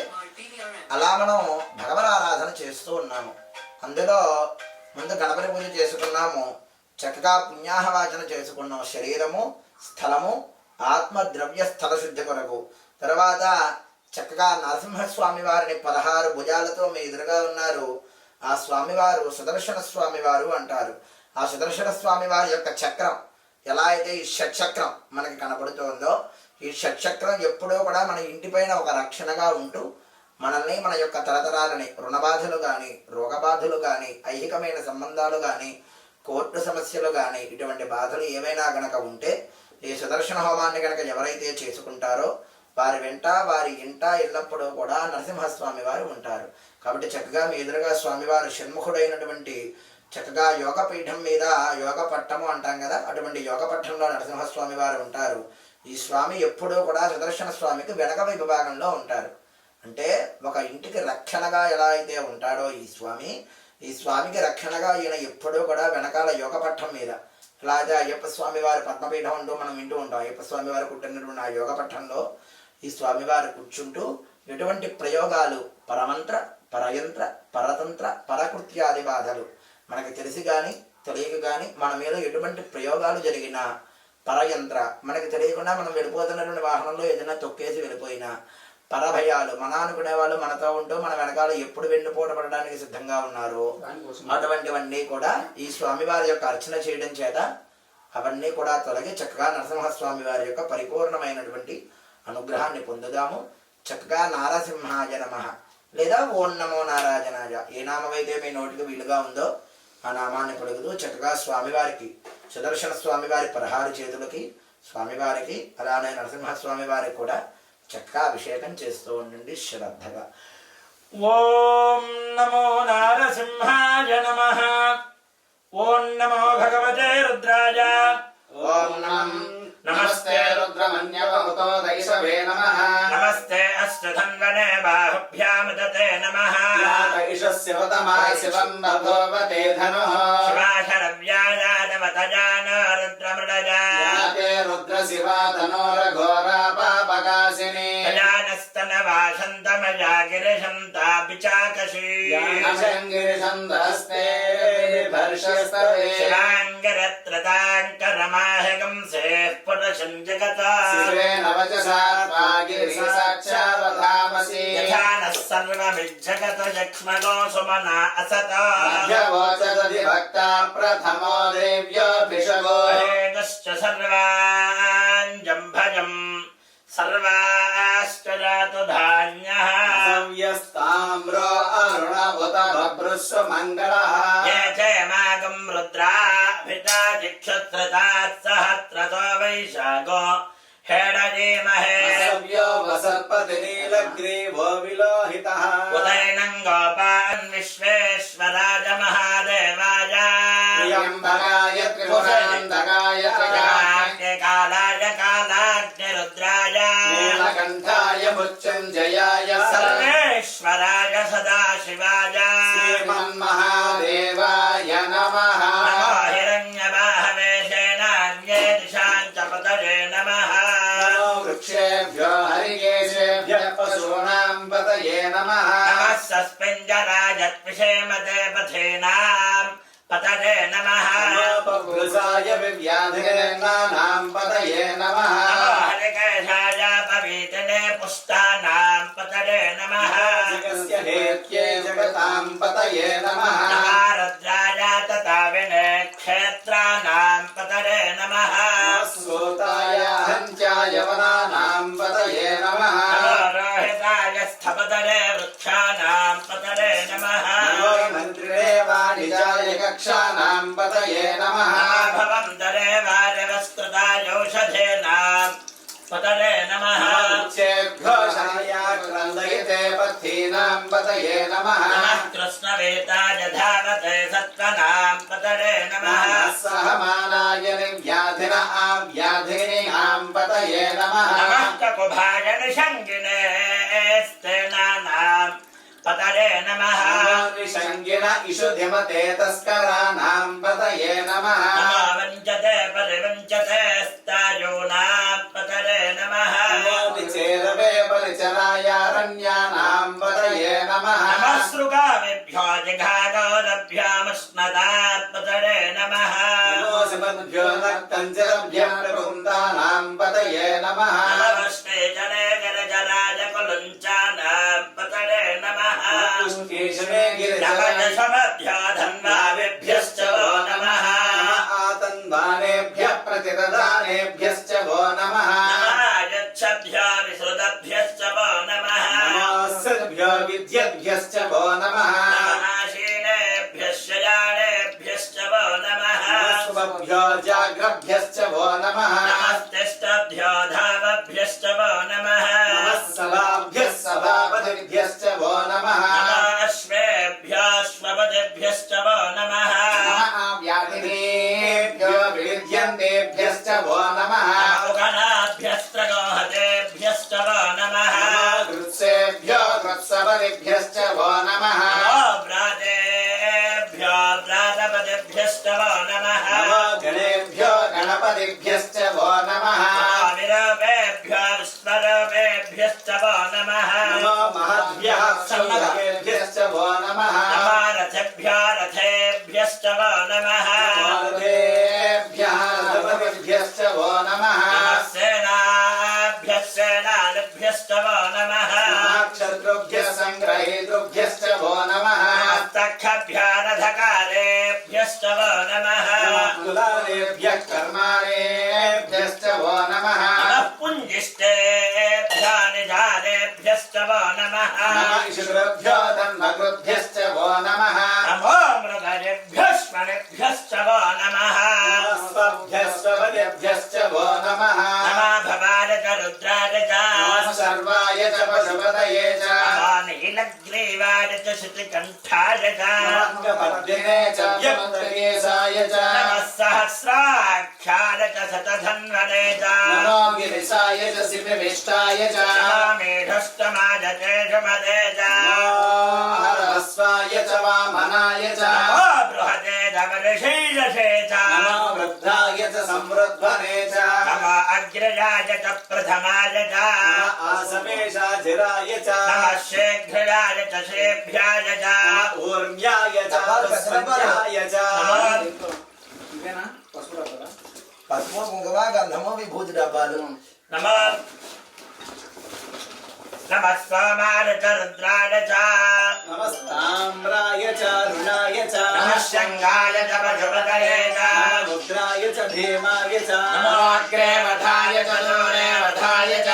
అలా మనం భగవరారాధన చేస్తూ ఉన్నాము. అందులో ముందు గణపతి పూజ చేసుకున్నాము, చక్కగా పుణ్యాహవాచన చేసుకున్నాం. శరీరము స్థలము ఆత్మ ద్రవ్య స్థల శుద్ధి కొరకు. తర్వాత చక్కగా నరసింహస్వామి వారిని 16 భుజాలతో మీ ఎదురుగా ఉన్నారు. ఆ స్వామివారు సుదర్శన స్వామి వారు అంటారు. ఆ సుదర్శన స్వామి వారి యొక్క చక్రం ఎలా అయితే ఈ షట్చక్రం మనకి కనబడుతోందో, ఈ షట్చక్రం ఎప్పుడూ కూడా మన ఇంటిపైన ఒక రక్షణగా ఉంటూ మనల్ని మన యొక్క తరతరాలని రుణబాధలు కానీ రోగబాధలు కానీ ఐహికమైన సంబంధాలు కానీ కోర్టు సమస్యలు కానీ ఇటువంటి బాధలు ఏమైనా గనక ఉంటే ఈ సుదర్శన హోమాన్ని గనక ఎవరైతే చేసుకుంటారో వారి వెంట వారి ఇంట ఎల్లప్పుడూ కూడా నరసింహస్వామి వారు ఉంటారు. కాబట్టి చక్కగా మీ ఎదురుగా స్వామివారు షణ్ముఖుడైనటువంటి చక్కగా యోగపీఠం మీద యోగ పట్టము అంటాం కదా, అటువంటి యోగ పట్టంలో నరసింహస్వామి వారు ఉంటారు. ఈ స్వామి ఎప్పుడూ కూడా సుదర్శన స్వామికి వెనక వైపు భాగంలో ఉంటారు. అంటే ఒక ఇంటికి రక్షణగా ఎలా అయితే ఉంటాడో ఈ స్వామికి రక్షణగా ఈయన ఎప్పుడూ కూడా వెనకాల యోగ పట్టం మీద, ఎలా అయితే అయ్యప్ప స్వామి వారి పద్మపీఠం అంటూ మనం వింటూ ఉంటాం, అయ్యప్ప స్వామి వారు కుట్టినటువంటి ఆ యోగ పట్టంలో ఈ స్వామివారు కూర్చుంటూ ఎటువంటి ప్రయోగాలు పరమంత్ర పరయంత్ర పరతంత్ర పరకృత్యాది బాధలు మనకి తెలిసి కానీ తెలియక కానీ మన మీద ఎటువంటి ప్రయోగాలు జరిగినా, పరయంత్ర మనకి తెలియకుండా మనం వెళ్ళిపోతున్నటువంటి వాహనంలో ఏదైనా తొక్కేసి వెళ్ళిపోయినా, పరభయాలు మన అనుకునే వాళ్ళు మనతో ఉంటూ మన వెనకాల ఎప్పుడు వెన్నుపోటపడడానికి సిద్ధంగా ఉన్నారో అటువంటివన్నీ కూడా ఈ స్వామివారి యొక్క అర్చన చేయడం చేత అవన్నీ కూడా తొలగి చక్కగా నరసింహస్వామి వారి యొక్క పరిపూర్ణమైనటువంటి అనుగ్రహాన్ని పొందుదాము. చక్కగా నారసింహాయ నమః లేదా ఓం నమో నారాయణాయ, ఏ నామమైతే మీ నోటికి వీలుగా ఉందో ఆ నామాన్ని పలుకుతూ చక్కగా స్వామివారికి సుదర్శన స్వామివారి 16 చేతులకి స్వామివారికి అలానే నరసింహస్వామి వారికి కూడా చక్కగా అభిషేకం చేస్తూ ఉండండి శ్రద్ధగా. ఓం నమో నారసింహాయ నమః. ఓం నమో భగవతే రుద్రాయ. ఓం నమస్తే రుద్రమన్యవహుతో దైశవే నమః. నమస్తే అష్టధన్వనే బాహుభ్యాముదతే నమః. దైశస్య వతమాయ శివం భగవతే ధనుః. శివాశరవ్యాయానవతజాన రుద్రమృడజా. యాతే రుద్ర శివా తనోరఘోరా పాపకాశిని. గజానస్తనవాసంతమజా గిరిశంతాభిచాకశీ. గిరిశందస్తే బిభర్షస్తవే. శివాంగరత్రతాంకరమాహగంసే పురుషం జగతా. శివేన వచసా త్వాగిరి సాక్షావధామసి. యథా నః సర్వమిజ్జగత యక్ష్మగో సుమనా అసతా. మధ్యవోచదధిభక్తా ప్రథమో దేవ్యోభిషగో. హరేదశ్చ సర్వాన్ జంభజం సర్వాశ్చ జాతు ధాన్యః. సవ్యస్తామ్రో అరుణ ఉత బభ్రుస్వ మంగళః. ఏ చయమాగం రుద్రాభితా దిక్షత్రతాత్ సహస్రతో వైశాఖో హేడయేమహే. సవ్యో వసర్పతి నీలగ్రీవో విలోహితః. ఉదయనం గోపాన్ విశ్వేశ్వరాజ మహాదేవాయ. ప్రియంబరాయ త్రిపురాంతకాయ कालाय कालाग्निरुद्राय नीलकण्ठाय मृत्युञ्जयाय सर्वेश्वराय सदाशिवाय श्रीमन्महादेवाय नमः नमो हिरण्यवाहवे सेनान्ये दिशां च पतये नमः नमो वृक्षेभ्यो हरिकेशेभ्यः पशूनां पतये नमः नमः सस्पेञ्जराय विषेमते पथेनां पतये नमः पपुरुषाय विव्याधिनां पतये नमः नमो हरिकेशाय पवीतने पुष्टानां पतये नमः जगस्य हेत्ये जगतां पतये नमः नमो रुद्राय तताविने क्षेत्राणां पतये नमः सूताय हन्त्याय वनानां पतये नमः नमो रोहिताय स्थपतये वृक्षाणां पतये नमः नमो मन्त्रिणे वाणिजाय कक्षानां पतये नमः नमः भवन्तरे वार्यवस्कृताय औषधेनां पतये नमः उच्चेभ्यो शय्याक्रन्दयिते पथीनां पतये नमः नमः कृष्णवेताय धावते सत्त्वनां पतये नमः सहमानाय निर्व्याधिन आव्याधिनीनां पतये नमः नमः ककुभाय निषङ्गिने स्तेनानां पतये नमः निषङ्गिन इषुधिमते तस्कराणां पतये नमः नमो वञ्चते परिवञ्चते स्तायूनां पतये नमः विचेरवे परिचरायारण्यानां पतये नमः नमः सृगामिभ्यो जिघागोरभ्यामुष्णदां पतये नमः नमोऽसमद्भ्यो नक्तञ्जरभ्यः प्रपुन्तानां पतये नमः नमस्तेजने गिरिजराय कुलुञ्चानां पतये नमः पुष्केशने गिरिजराय नवदशमभ्यो धन्वाविभ्यश्च वो नमः आतन्वानेभ्यः प्रतिददानेभ्यश्च वो नमः नमायच्छभ्यो विसृतभ्यश्च वो नमः नमोऽस्सद्भ्यो विद्यद्भ्यश्च वो नमः नमाशीनेभ्यः शयानेभ्यश्च वो नमः नमस्वभ्यो जाग्रभ्यश्च वो नमः नमस्तिष्ठभ्यो धावभ्यश्च वो नमः नमः सभाभ्यः सभापतिभ्यश्च वो नमः नमाश्वेभ्योऽश्वपतिभ्यश्च वो नमः व्याधिनेभ्यो विविध्यन्तेभ्यश्च वो नमः उगणाभ्यस्त्रगोहतेभ्यश्च वो नमः कृत्सेभ्यो कृत्सपतिभ्यश्च वो नमः नमो व्रातेभ्यो व्रातपतिभ्यश्च वो नमः नमो गणेभ्यो गणपतिभ्यश्च वो नमः नमो विरूपेभ्यो विश्वरूपेभ्यश्च वो नमः नमो महद्भ्यः संहतेभ्यश्च वो नमः नमो रथेभ्यो रथेभ्यश्च वो नमः रथेभ्यः रथपतिभ्यश्च वो नमः नमः सेनाभ्यः सेनानिभ्यश्च वो नमः नमः क्षत्रुभ्यः सङ्ग्रहीतृभ्यश्च वो नमः नमस्तक्षभ्यो रथकारेभ्यश्च वो नमः नमः कुलालेभ्यः कर्माणेभ्यश्च वो नमः नमः पुञ्जिष्टेभ्यो निजानेभ्यश्च वो नमः नमः इषुभ्यो धन्वकृभ्यश्च वो नमः नमो मृगरेभ्यः श्वनेभ्यश्च वो नमः स्वभ्यश्वपदेभ्यश्च वो नमः नमः भवाय च रुद्राय च नमः सर्वाय च पशुपतये च नमो नीलग्रीवाय च श्रुतिकण्ठाय च नमः पद्मिने च व्यक्तकेशाय च नमः सहस्राक्षाय च शतधन्वने च नमो गिरिशाय च शिवविष्टाय च नमो मेढस्तमाय च शुमदे च नमो हरस्वाय च वामनाय च नमो बृहते धवलशीलसे च नमो वृद्धाय च संवृद्धने च नमो अग्रजाय च प्रथमाय च नमः आसमेशाजिराय च नमः शीघ्राय च शेभ्याय च नमः ऊर्म्याय च तस्मन्याय च ఇవేనా పసుపు రవ్వరా? పసుపు కుంకుమ గంధము విభూతి డబ్బాలు नमः नमः सोमाय च रुद्राय च नमस्ताम्राय च रुणाय च नमः शङ्गाय च पशुपतये च रुद्राय च भीमाय च नमो अग्रे वधाय च दूरे वधाय च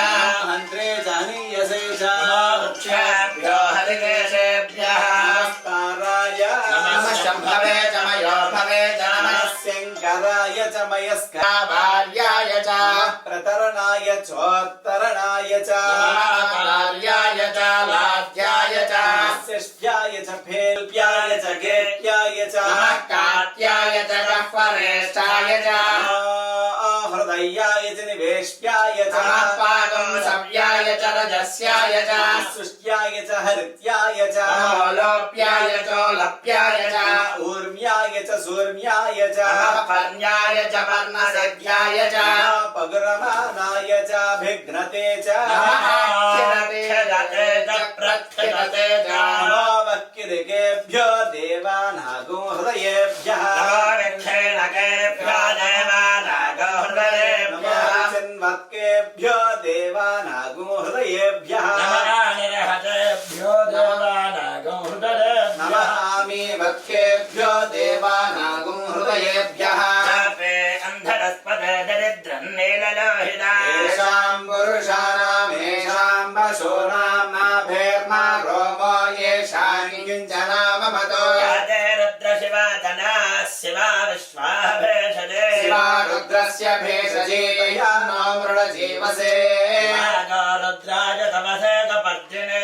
मन्त्रे च हनीयसे च नमो वृक्षेभ्यो हरिकेशेभ्यः नमस्काराय नमः शम्भवे च मयोभवे च नमः शङ्कराय च भार्याय च प्रतरणाय चोत्तरणाय च कार्याय च लाध्याय च शिष्ट्याय च फेल्प्याय च गेट्याय च नमः कात्याय च गह्वरेष्ठाय च शय्याय च निवेश्याय च पाकं सव्याय च रजस्याय च सृष्ट्याय च हरित्याय च लोप्याय च लप्याय च ऊर्म्याय च सूर्म्याय च पर्ण्याय च पर्णसेभ्याय च पगरमानाय च भिघ्नते च क्षरते च प्रक्षिपते च नमो वक्किदिकेभ्यो देवानागो हृदयेभ्यः नमो चिन्वत्केभ्यो देवानागो हृदयेभ्यः नमः आमीवत्केभ्यो देवानागो हृदयेभ्यः येषां पुरुषाणामेषां पशूनां नाभेर्मा रोमो येषां किञ्चनाममतो शिवा रुद्रस्य भेषजे नो मृडजीवसे रुद्राज तमसे कपर्दिने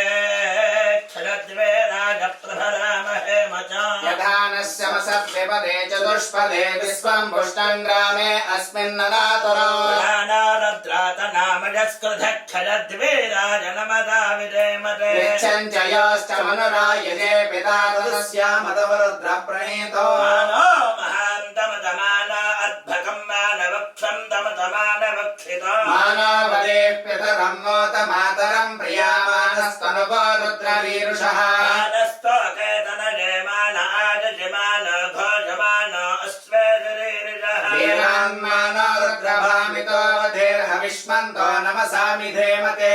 क्षरद्वे राजप्रभरामहे मचाम् यथा नश्यमसद्विपदे चतुष्पदे विश्वं पुष्टं ग्रामे अस्मिन्नदातुरो च योश्च मनुरायजे पिता तस्यामतवरुद्रप्रणीतो मानवदे पितरं मोत मातरं प्रियामानस्तनुवो रुद्रवीरुषः वीरान्मानो रुद्रभामितो वधेर्हविष्मन्तो नमसामि धेमते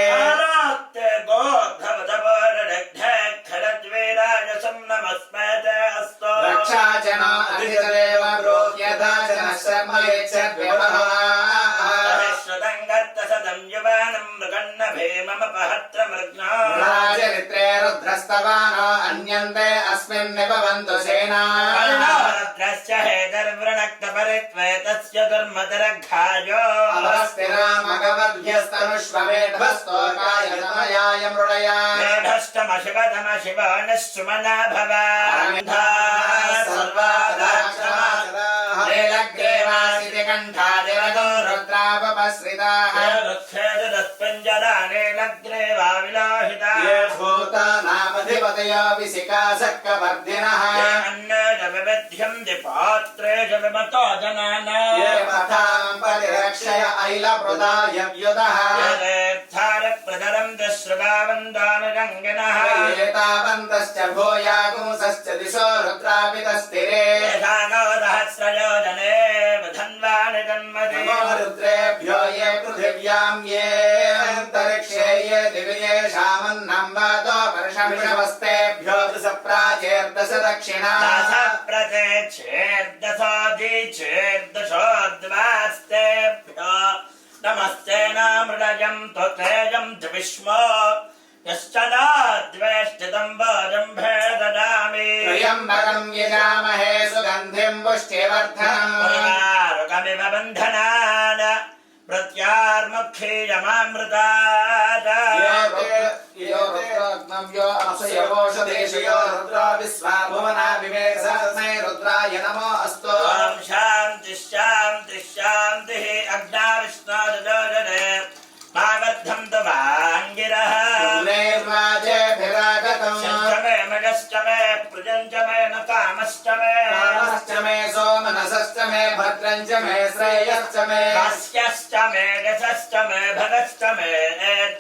रक्षा च न अधितरेव ब्रूह्यथा च न शर्म यच्छद्विमः राजरित्रे रुद्रस्तवानो अन्यन्ते अस्मिन् निभवन्तु सेना अवस्तिरामगवद्भ्यस्तनुष्वमेधस्तोकाय तमयाय मृडया नीलग्रीवासिति कण्ठादिरतो रुद्रापपश्रिताः ये भूतानामधिपतयो विशिखासक्कवर्धिनः ये पथां परिरक्षय ऐलप्रुदाय व्युतः एतावन्तश्च भूयागुंसश्च दिशो रुद्रापितस्तिरे नमो रुद्रेभ्यो ये पृथिव्यां ये अन्तरिक्षे ये दिवि येषामन्नं वातो वर्षमिषवस्तेभ्यो दश दक्षिणा नमस्ते नामृडजं त्वतेजं च विश्व यश्चनाद्वेष्टितं वाजं भेददामि त्र्यम्बकं यजामहे सुगन्धिं पुष्टिवर्धनम् बन्धनान् प्रत्यार्मुक्षीयमामृतात् यो अप्सयोषदेशयो रुद्रा विश्वा भुवना विवेशस्मै रुद्राय नमो अस्तु शान्ति शान्ति शान्तिः अग्नाविष्णादजोजने पावद्धं तु वाङ्गिरः नैर्वाजेभिरागतम् शञ्चमे मजश्चमे पृजञ्चमे न कामश्चमे कामश्चमे सोमनसश्चमे भद्रञ्चमे श्रेयश्चमे भास्यश्चमे यशश्चमे भगश्चमे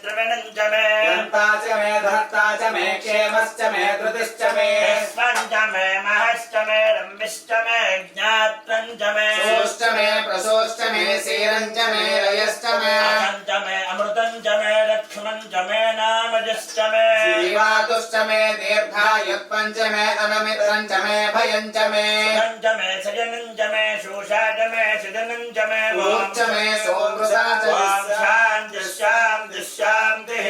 द्रविणञ्चमे दन्ताचमे धर्ताचमे क्षेमश्चमे धृतिश्चमे पञ्चमे महश्चमे रम्भिश्चमे ज्ञात्रञ्चमे सोश्चमे प्रसोश्चमे सीरञ्चमे लयश्चमे पञ्चमे अमृतञ्चमे लक्ष्मञ्चमे नामजश्चमे जीवातुश्चमे दीर्घायुत्पञ्चमे अनमित्रञ्चमे भयञ्चमे पञ्चमे सजनञ्चमे शोषाचमे सजनञ्चमे ऊर्चमे सोमृताचमे शान्ति शान्ति शान्तिः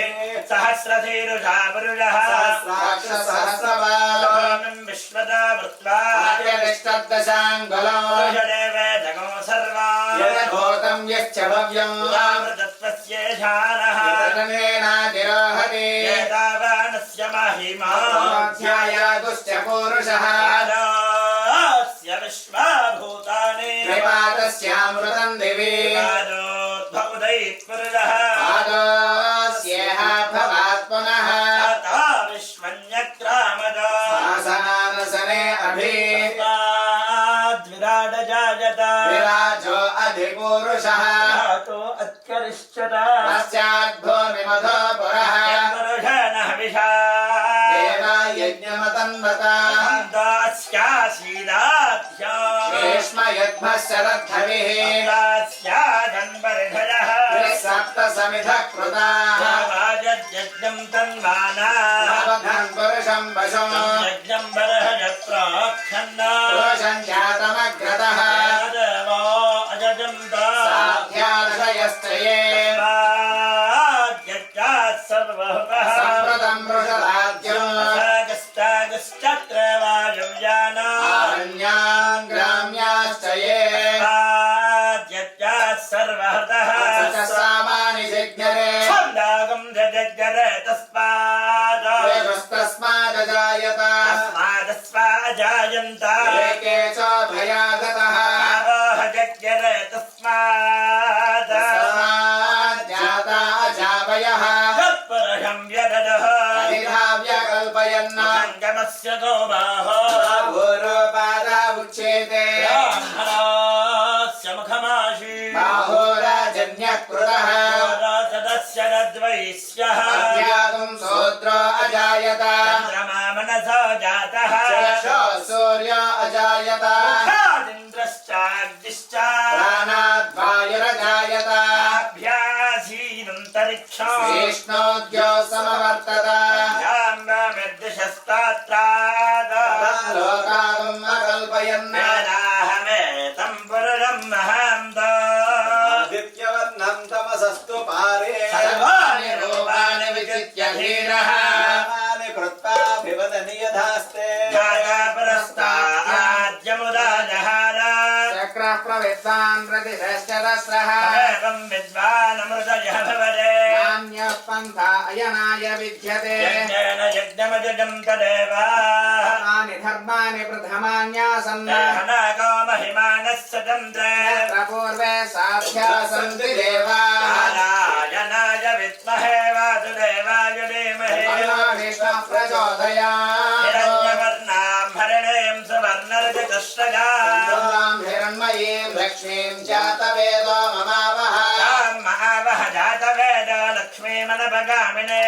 सहस्रशीरुषा पुरुषः सहस्राक्षसहस्रवान् विश्वता वृत्वा आर्यनिष्ठद्दशाङ्गुलम् पुरुषदेवे जगो सर्वान् यद्भूतं यश्च भव्यम् अमृतत्वस्येषानः यतनेनातिरोहति एतावानस्य महिमा ध्यायागुश्च पूरुषः आदास्य विश्वाभूतानि त्रिपादस्यामृतं दिवि पादोद्भवदैत्पुरुषः पादस्येह भवात् पुनः तथा विश्वन्यक्रामदा आसनानसने अभि विराड जायत विराजो अधिपूरुषः धातो अत्करिष्यत पश्चाद्भूमिमधो पुरः पुरुषनः विषा देवा यज्ञमतन्वता दास्यासीदाध्या भीष्म यद्भः शरद्धविः दास्यादन्वर्षयः सप्तसमिधः कृताः यज्ञं तन्वाना नवघं पुरुषं वशो यज्ञं बर्हजत्राक्षन्ना पुरुषं जातमग्रतः देवो अजजन्ता साध्यादशयश्चये यज्ञात् सर्वहुतः सम्प्रतं वृषराज्यो गस्तागश्चत्र वायुव्याना आरण्यान् ग्राम्याश्च ये यज्ञात् सर्वहुतः स च सामानि जिज्ञरे छन्दागं जजज्ञरे तस्मादजायत तस्मादस्वाजायन्त एके च भयागतः जज्ञरे तस्मात् तस्माज्जाता अजावयः तत्परशं व्यददः अधिधाव्यकल्पयन् सङ्गमस्य गोबाहो भूरोपादा उच्येते ब्राह्मणस्य मुखमाशी बाहोराजन्यः कृतः सदस्य रद्वैस्यः अत्यागं सोत्रो अजायत चन्द्रमा मनसो जातः चक्षुः सूर्य अजायत मुखादिन्द्रश्चाग्निश्च प्राणाद्वायुरजायत अभ्यासीनन्तरिक्षम् विष्णोद्यो समवर्तत याम्यमिर्दिशस्तात्राद लोकागम् अकल्पयन् वेदाहमेतं पुरुषं महान्त आदित्यवर्णं तमसस्तु पारे सर्वाणि रूपाणि विचित्य धीरः नामानि कृत्वाभिवदनि यथास्ते जागापरस्ताद्यमुदाजहार चक्रः प्रविद्वान् प्रतिशश्चरस्रः एवं विद्वानमृतयः भवते नान्यः पन्था अयनाय विद्यते यज्ञेन यज्ञमजं तदेव तानि धर्माणि प्रथमान्यासन् नागो महिमानः स्वतन्त्रे यत्र पूर्वे साध्या सन्ति देवाः नारायणाय विद्महे वासुदेवाय धीमहि विष्णुः प्रचोदयात् हिरण्यवर्णां हरिणीं सुवर्णरजतश्रजा तां हिरण्मयीं लक्ष्मीं जातवेदो ममावह तां महावह जातवेद लक्ष्मीमनपगामिने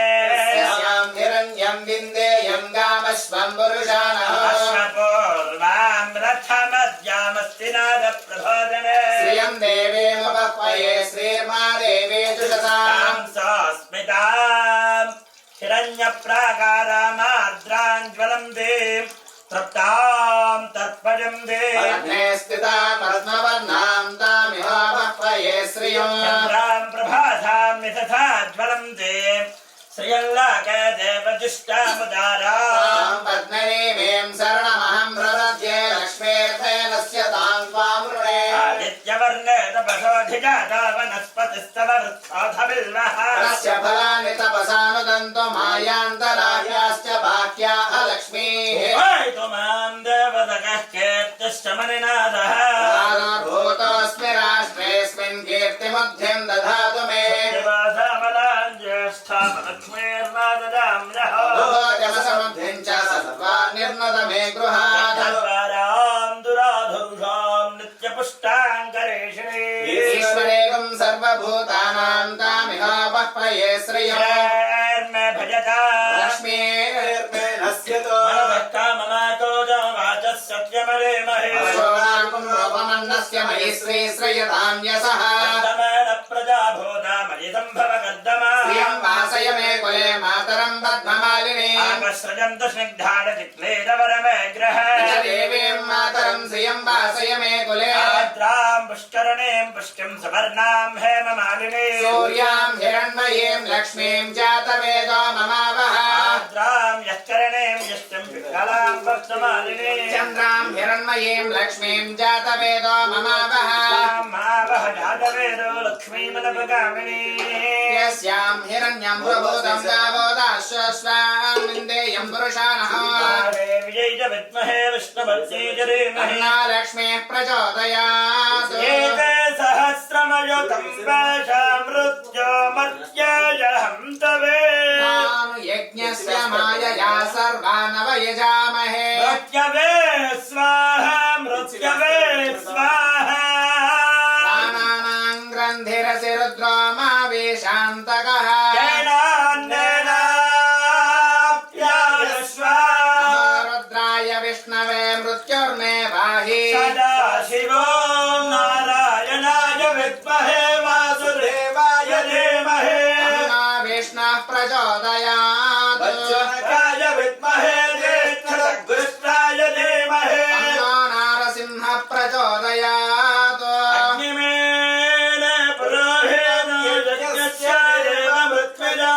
यस्यां हिरण्यं विन्देयं गामश्वं पुरुषाणः अश्वपूर्वां रथमद्यामस्ति नादप्रभोजने श्रियं देवीमुपह्वये श्रीर्मा देवी जुषसाम् तां सोऽस्मितां हिरण्यप्राकारामार्द्राञ्ज्वलं दें तृप्तां तत्पजं दें अग्ने स्थिता पद्मवर्णां तामिहोपह्वये श्रियम् चन्द्रां प्रभासां नितथा ज्वलं दें श्रियल्लाके देवजुष्टामुदारां तां पद्मनीमीं शरणमहं प्रपद्ये लक्ष्मीर्धेनस्य तां त्वां वृणे आदित्यवर्णे तपसोऽधिजाता वनस्पतिस्तव वृक्षोऽधबिल्वः तस्य फलानि तपसानुदन्तो मायान्तरायाश्च बाह्याः लक्ष्मीः वैतु मां देवतकः कीर्तिश्च मणिनाथः भूतोऽस्मि राष्ट्रेऽस्मिन् कीर्तिमुद्धिं दधातु मे निवासामलां ज्येष्ठां लक्ष्मीर्नाददाम्यः भोजमसमुद्धिं च सर्वा निर्नद मे गृहात् चत्वारां दुराधुषां नित्यपुष्टां करेषिणे ईश्वरेकं सर्वभूतानां तामिहोपह्वये श्रियम् मे भजता लक्ष्मीर्मे नश्यतो मनसः काममातो च वाचः सत्यमरे महे रूपमन्नस्य मयि श्रीश्रयतां यशः कर्दमेन प्रजा भूता मयि सम्भव कर्दमा श्रियं वासय मे कुले मातरं पद्ममालिनी आपसृजन्तु स्निग्धाडचिक्लेदवरमे ग्रह देवीं मातरं श्रियं वासय मे कुले आद्रां पुष्करणीं पुष्टिं सुवर्णां हेममालिनी सूर्यां हिरण्मयीं लक्ष्मीं जातवेदो ममावह तां यश्चरणें यष्टिं विकलां भक्तमालिनीं चन्द्रां हिरण्मयीं लक्ष्मीं जातवेदो ममावह मावह जातवेदो लक्ष्मीमनपगामिनीं यस्यां हिरण्यं प्रभूतं गावोदाश्वस्वामिन्देयं पुरुषाणः विजय च विद्महे विष्णुभक्त्यै च धीमहि लक्ष्मीः प्रचोदयात् एते सहस्रमयुतं मृत्योमर्त्ययहं तवे यज्ञस्य मायया सर्वानवयजामहे मृत्यवे स्वाहा मृत्यवे स्वाहा प्राणानां ग्रन्थिरसि रुद्रो मावेशान्तकः रुद्राय विष्णवे मृत्युर्मे पाहि सदा शिवो नारायणाय विद्महे वासुदेवाय धीमहि विष्णुः प्रचोदयात् वज्रनखाय विद्महे ज्येष्ठदग्निष्ठाय धीमहि नारसिंहः प्रचोदयात् अग्निमेन पुरोहेण यज्ञस्य देव मृत्युजा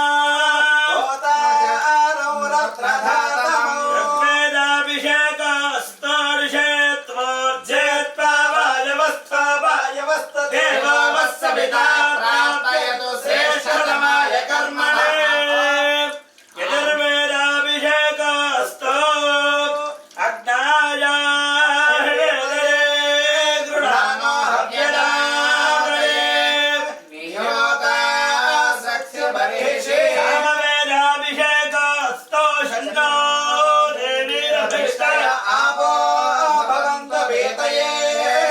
ऋग्वेदाभिषेकस्तोर्षे त्वोर्जेत्वावायवस्थावायवस्तदेवो वत्सविता प्राप्तयतु श्रेष्ठतमाय कर्मणे यजुर्वेदाभिषेकस्तो अग्नाया गृहाणो हव्यदामये नियोता सख्यबर्हिषि सामवेदाभिषेकस्तो षण्डो देवीरभिष्टय आपो भवन्तवेतये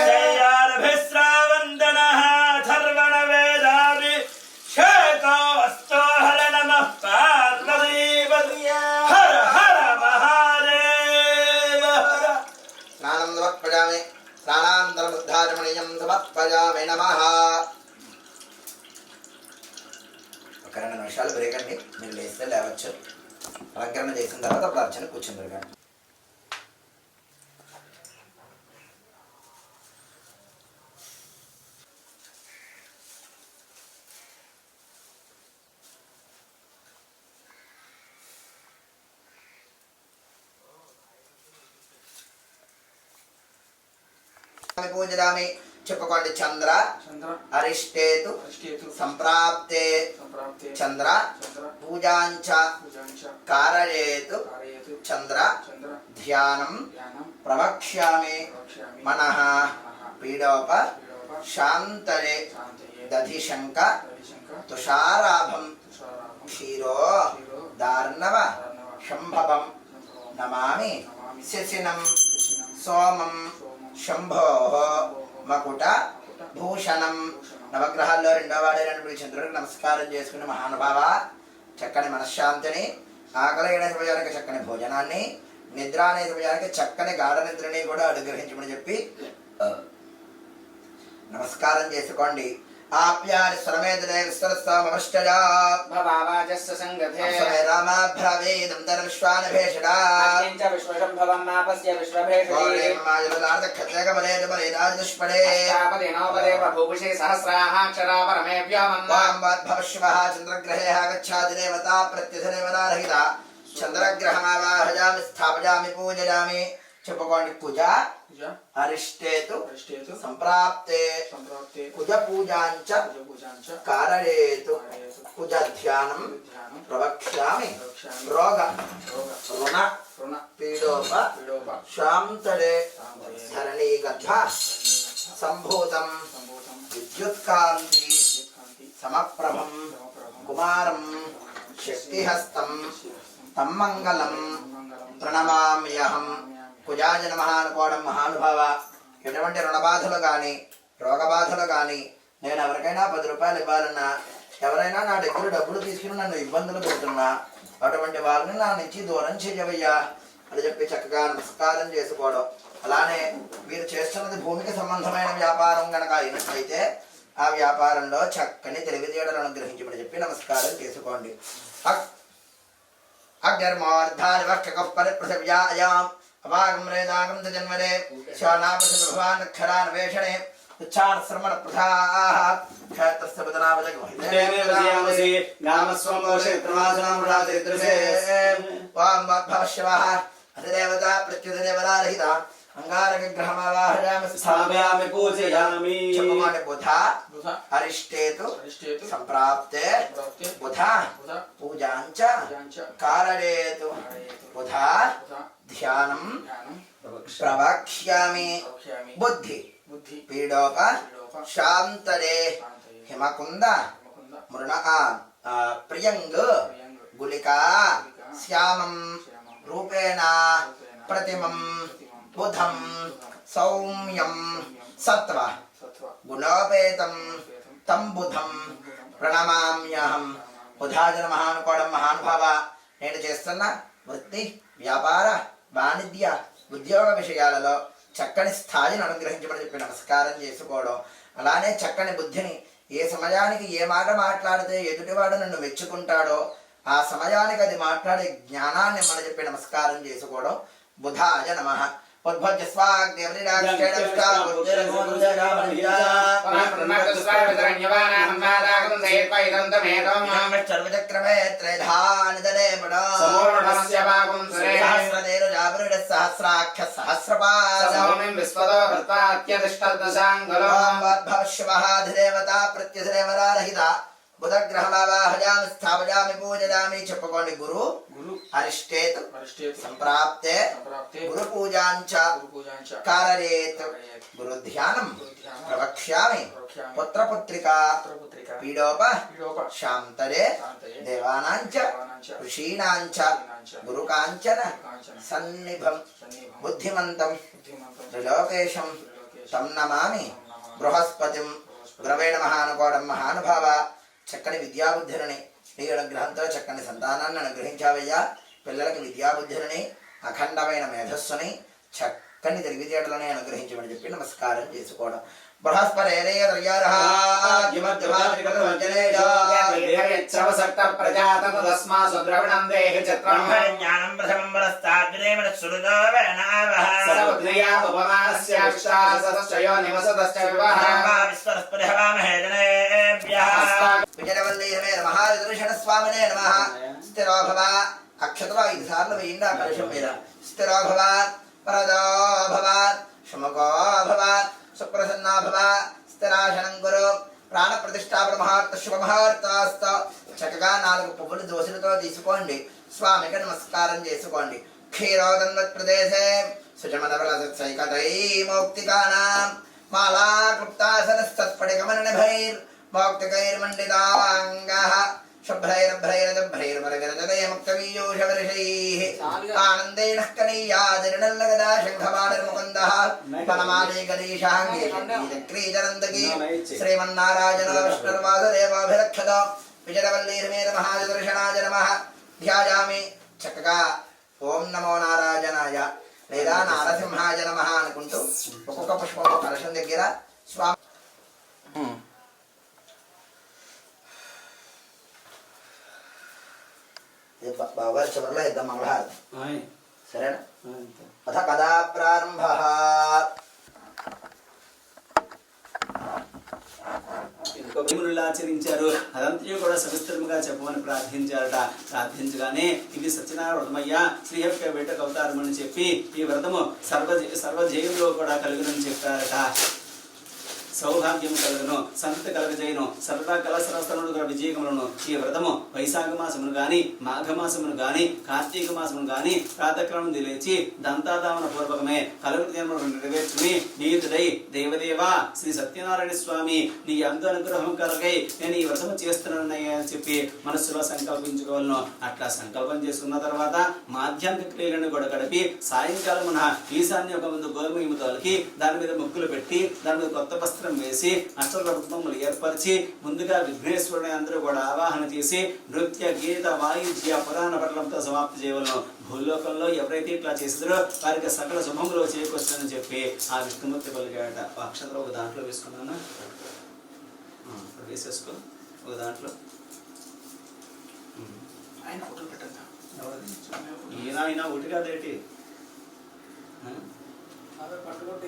जयार्भिस्रावन्दनः अथर्वणवेदाभिषेकस्तो हर नमः पार्वतीपतये हर हर महादेव స్నానం సమర్పయామి స్నానాంతరబుద్ధాచమనీయం సమర్పయామి నమః. ఒక 2 నిమిషాలు బ్రేక్ అండి. మీరు లేస్తే లేవచ్చు. అలంకరణ చేసిన తర్వాత ప్రార్థన కూర్చుందరు కానీ పూజయామి. చెప్పుకోండి. చంద్ర చంద్ర అరిష్టేతు అరిష్టేతు సంప్రాప్తే సంప్రాప్తే చంద్ర చంద్ర పూజాంచ పూజాంచ కారయేతు కారయేతు చంద్ర చంద్ర ధ్యానం ధ్యానం ప్రవక్ష్యామి ప్రవక్ష్యామి మనః పీడోప పీడోప శాంతరే శాంతయే దధిశంక రవిశంక తుషారాభం తుషారాభం క్షీరో క్షీరో దార్ణవ దార్ణవ శంభవం సంభవం నమామి నమామి శశినం శశినం సోమం సోమం శంభో మకుట భూషణం. నవగ్రహాల్లో 2వ వాడైనటువంటి చంద్రుడికి నమస్కారం చేసుకుని మహానుభావ చక్కని మనశ్శాంతిని, ఆకలి అనే సమయానికి చక్కని భోజనాన్ని, నిద్ర అనే సమయానికి చక్కని గాఢ నిద్రని కూడా అనుగ్రహించమని చెప్పి నమస్కారం చేసుకోండి. ఆప్యాని స్వరమేదనే విస్తరస్తామవష్టజా భవావాచస్య సంగతే అస్వమే రామాభ్రవేదం తన విశ్వానభేషడా అత్యంచ విశ్వశంభవం మాపస్య విశ్వభేషజే అష్టాపదినోపదే బభూషే సహస్రాః అక్షరా పరమే వ్యోమం చంద్రగ్రహే గచ్చాది దేవతా ప్రత్యధిదేవతారహిత చంద్రగ్రహమావాహయామి స్థాపయామి పూజయామి. చెప్పుకోండి. కుజ పూజ అరిష్టేతు అరిష్టేతు సంప్రాప్తే సంప్రాప్తే కుజ పూజాంచ పూజాంచ కారయేతు కారయేతు కుజ ధ్యానం ధ్యానం ప్రవక్ష్యామి ప్రవక్ష్యామి రోగ రోగ రుణ రుణ పీడోప పీడోప శాంతరే శాంతయే ధరణీగర్భ సంభూతం సంభూతం విద్యుత్కాంతి కాంతి సమప్రభం సమప్రభం కుమారం శక్తిహస్తం తం మంగళం మంగళం ప్రణమామ్యహం. కుజాయ నమః అనుకోవడం మహానుభావ. ఎటువంటి రుణబాధలు కానీ రోగబాధలు కానీ నేను ఎవరికైనా 10 రూపాయలు ఇవ్వాలన్నా, ఎవరైనా నా దగ్గర డబ్బులు తీసుకుని నన్ను ఇబ్బందులు పెడుతున్నా అటువంటి వాళ్ళని నా నుంచి దూరం చేయవయ్యా అని చెప్పి చక్కగా నమస్కారం చేసుకోవడం. అలానే మీరు చేస్తున్నది భూమికి సంబంధమైన వ్యాపారం గనక అయినట్లయితే ఆ వ్యాపారంలో చక్కని తెలివితేటలు అనుగ్రహించమని చెప్పి నమస్కారం చేసుకోండి. అగ్నిర్మోర్ధాని వక్షకః పరిపృథివ్యాయాం అవాగం రేదాగం జన్మనే శానాపృథిభవాన్ అక్షరాన్వేషణే ఉచ్చార శ్రమణ ప్రధాః క్షేత్రస్య తేనేవ జయామసి గామస్వం క్షేత్రమాసనం రాత్రిద్రసే వాం భవశివః అధిదేవత ప్రత్యుదేవతారహిత అంగారక గ్రహమావాహయామి స్థాపయామి పూజయామి చెప్పమాట బుధ బుధ అరిష్టేతు అరిష్టేతు సంప్రాప్తే ప్రాప్తే బుధ బుధ పూజాంచ పూజాంచ కారయేతు కారయేతు బుధ బుధ ధ్యానం జ్ఞానం ప్రవక్ష్యామి ప్రవక్ష్యామి బుద్ధి బుద్ధి పీడోప పీడోప శాంతరే శాంతయే హిమకుంద ముకుంద మృణ ప్రియంగ్ ప్రియంగ్ గుళికా గుళికా శ్యామం శ్యామం రూపేణ రూపేణ ప్రతిమం ప్రతిమం బుధం బుధం సౌమ్యం సత్వ సత్వ గుణోపేతం పేతం తం బుధం ప్రణమామ్యహం బుధాజ నమః అనుకోవడం మహానుభావ నేను చేస్తున్న వృత్తి వ్యాపార వాణిజ్య ఉద్యోగ విషయాలలో చక్కని స్థాయిని అనుగ్రహించమని చెప్పి నమస్కారం చేసుకోవడం అలానే చక్కని బుద్ధిని ఏ సమయానికి ఏ మాట మాట్లాడితే ఎదుటివాడు నన్ను మెచ్చుకుంటాడో ఆ సమయానికి అది మాట్లాడే జ్ఞానాన్ని మన చెప్పి నమస్కారం చేసుకోవడం బుధాయ నమః ఉద్భజ్య సర్వచక్రమే త్రైధానిదనే సమూఢస్య వాగుంసరే సహస్రదేరుజాబరుడ సహస్రాక్ష సహస్రపాద సౌమ్యం విశ్వదో కృత్వాత్యతిష్టదశాంగులో భవశివధిదేవత ప్రత్యధిదేవతారహిత బుధగ్రహమావాహయామి స్థాపయామి పూజయామి చెప్పుకోండి గురు గురు అరిష్టేత్ అరిష్టేతు సంప్రాప్తే సంప్రాప్తే గురు పూజాంచ గురు పూజాంచ కారయేత్ గురు ధ్యానం గురుధ్యానం ప్రవక్ష్యామి ప్రవక్ష్యామి పుత్రపుత్రిక పుత్రపుత్రిక పీడోప పీడోప శాంతరే శాంతయే దేవానాంచ దేవానాంచ ఋషీణాంచ ఋషీణాంచ గురుకాంచన కాంచన సన్నిభం సన్నిభం బుద్ధిమంతం బుద్ధిమంతం త్రిలోకేశం త్రిలోకేశం తం నమామి తం నమామి బృహస్పతిం గురవేణ మహానుకోవడం మహానుభావ చక్కని విద్యాబుద్ధులని నీ అనుగ్రహంతో చక్కని సంతానాన్ని అనుగ్రహించావయ్యా పిల్లలకి విద్యాబుద్ధులని అఖండమైన మేధస్సుని చక్కని తెలివితేటలని అనుగ్రహించమని చెప్పి నమస్కారం చేసుకోవడం బ్రహ్మజ్ఞానం ప్రథమం వరస్తాగ్రేమణ సురుదో వేణావః విజయవల్లీహమే నమః విదర్శన స్వామినే నమః స్థిరో భవ అక్షతలో 5 సార్లు వేయండి ఆ కలశం మీద స్థిరో భవ పరదో భవ శుమగో భవ సుప్రసన్నా భవ స్థిరాసనం గురు ప్రాణ ప్రతిష్టా బ్రహ్మార్త శుభముహూర్తాస్త చక్కగా 4 పువ్వులు దోశలతో తీసుకోండి స్వామికి నమస్కారం చేసుకోండి క్షీరోదన్వత్ ప్రదేశే సుజమనవలసైకతై మౌక్తికానాం మాలా క్లుప్తాసనస్తత్పడికమనభైర్ మౌక్తికైర్మండితాంగః శుభ్రైరభ్రైరదభ్రైర్మరగరదయముక్తవీయూషవర్షైః ఆనందేన కనీయాదిర్నల్లగదా శంఖమానిర్ముకుందః వనమాలే గణేశాంగే చక్రీచరందకీ శ్రీమన్నారాయణ విష్ణుర్వాసుదేవాభిరక్షత విజయవల్లీర్మే నమః దర్శనాయ నమః ధ్యాయామి చక్కగా ఓం నమో నారాయణాయ లేదా నారసింహాయ నమః అనుకుంటూ ఒక్కొక్క పుష్పం కలశం దగ్గర స్వామి బాబాయ్ చివరిలో ఇద్దాం మంగళహారతి సరేనా అథ కదా ప్రారంభ ఆచరించారు అదంతా కూడా సవిస్తరముగా చెప్పమని ప్రార్థించారట ప్రార్థించగానే ఇది సత్యనారాయణ వ్రతమయ్య శ్రీహరిక వేటకు అవతారం అని చెప్పి ఈ వ్రతము సర్వజయంలో కూడా కలుగునని చెప్పారట సౌభాగ్యము కలుగును సంత కలగజేయును సర్వదా కలసరస్తనుడు విజయకములను ఈ వ్రతము వైశాఖ మాసమును గాని మాఘమాసమును గాని కార్తీక మాసమును గాని ప్రాతకాలం లేచి దంతాదామన పూర్వకమే కలుగు జన్మను నెరవేర్చుకుని నీతుడై దేవదేవా శ్రీ సత్యనారాయణ స్వామి నీ అందు అనుగ్రహం కలగై నేను ఈ వ్రతము చేస్తున్నానయ్యా అని చెప్పి మనస్సులో సంకల్పించుకోవాలను అట్లా సంకల్పం చేసుకున్న తర్వాత మాధ్యాహ్నిక క్రియలను కూడా గడిపి సాయంకాలమున ఈశాన్య ఒక ముందు గోధుమ తొలకి దాని మీద ముగ్గులు పెట్టి దాని మీద కొత్త వస్త్రం వేసి అష్టరత్నములు ఏర్పరిచి ముందుగా విఘ్నేశ్వరుని అందరూ కూడా ఆవాహన చేసి నృత్య గీత వాయిద్య పురాణ పట్లంతో సమాప్తి చేయవలను భూలోకంలో ఎవరైతే ఇట్లా చేస్తారో వారికి సకల శుభములు చేకూర్చని చెప్పి ఆ విష్ణుమూర్తి పలికాడట అక్షంతలో ఒక దాంట్లో వేసుకున్నాను వేసేసుకో ఒక దాంట్లో ఆయన ఫోటో పెట్టండి ఈయన ఒకటి కాదేటి పట్టుకుంటే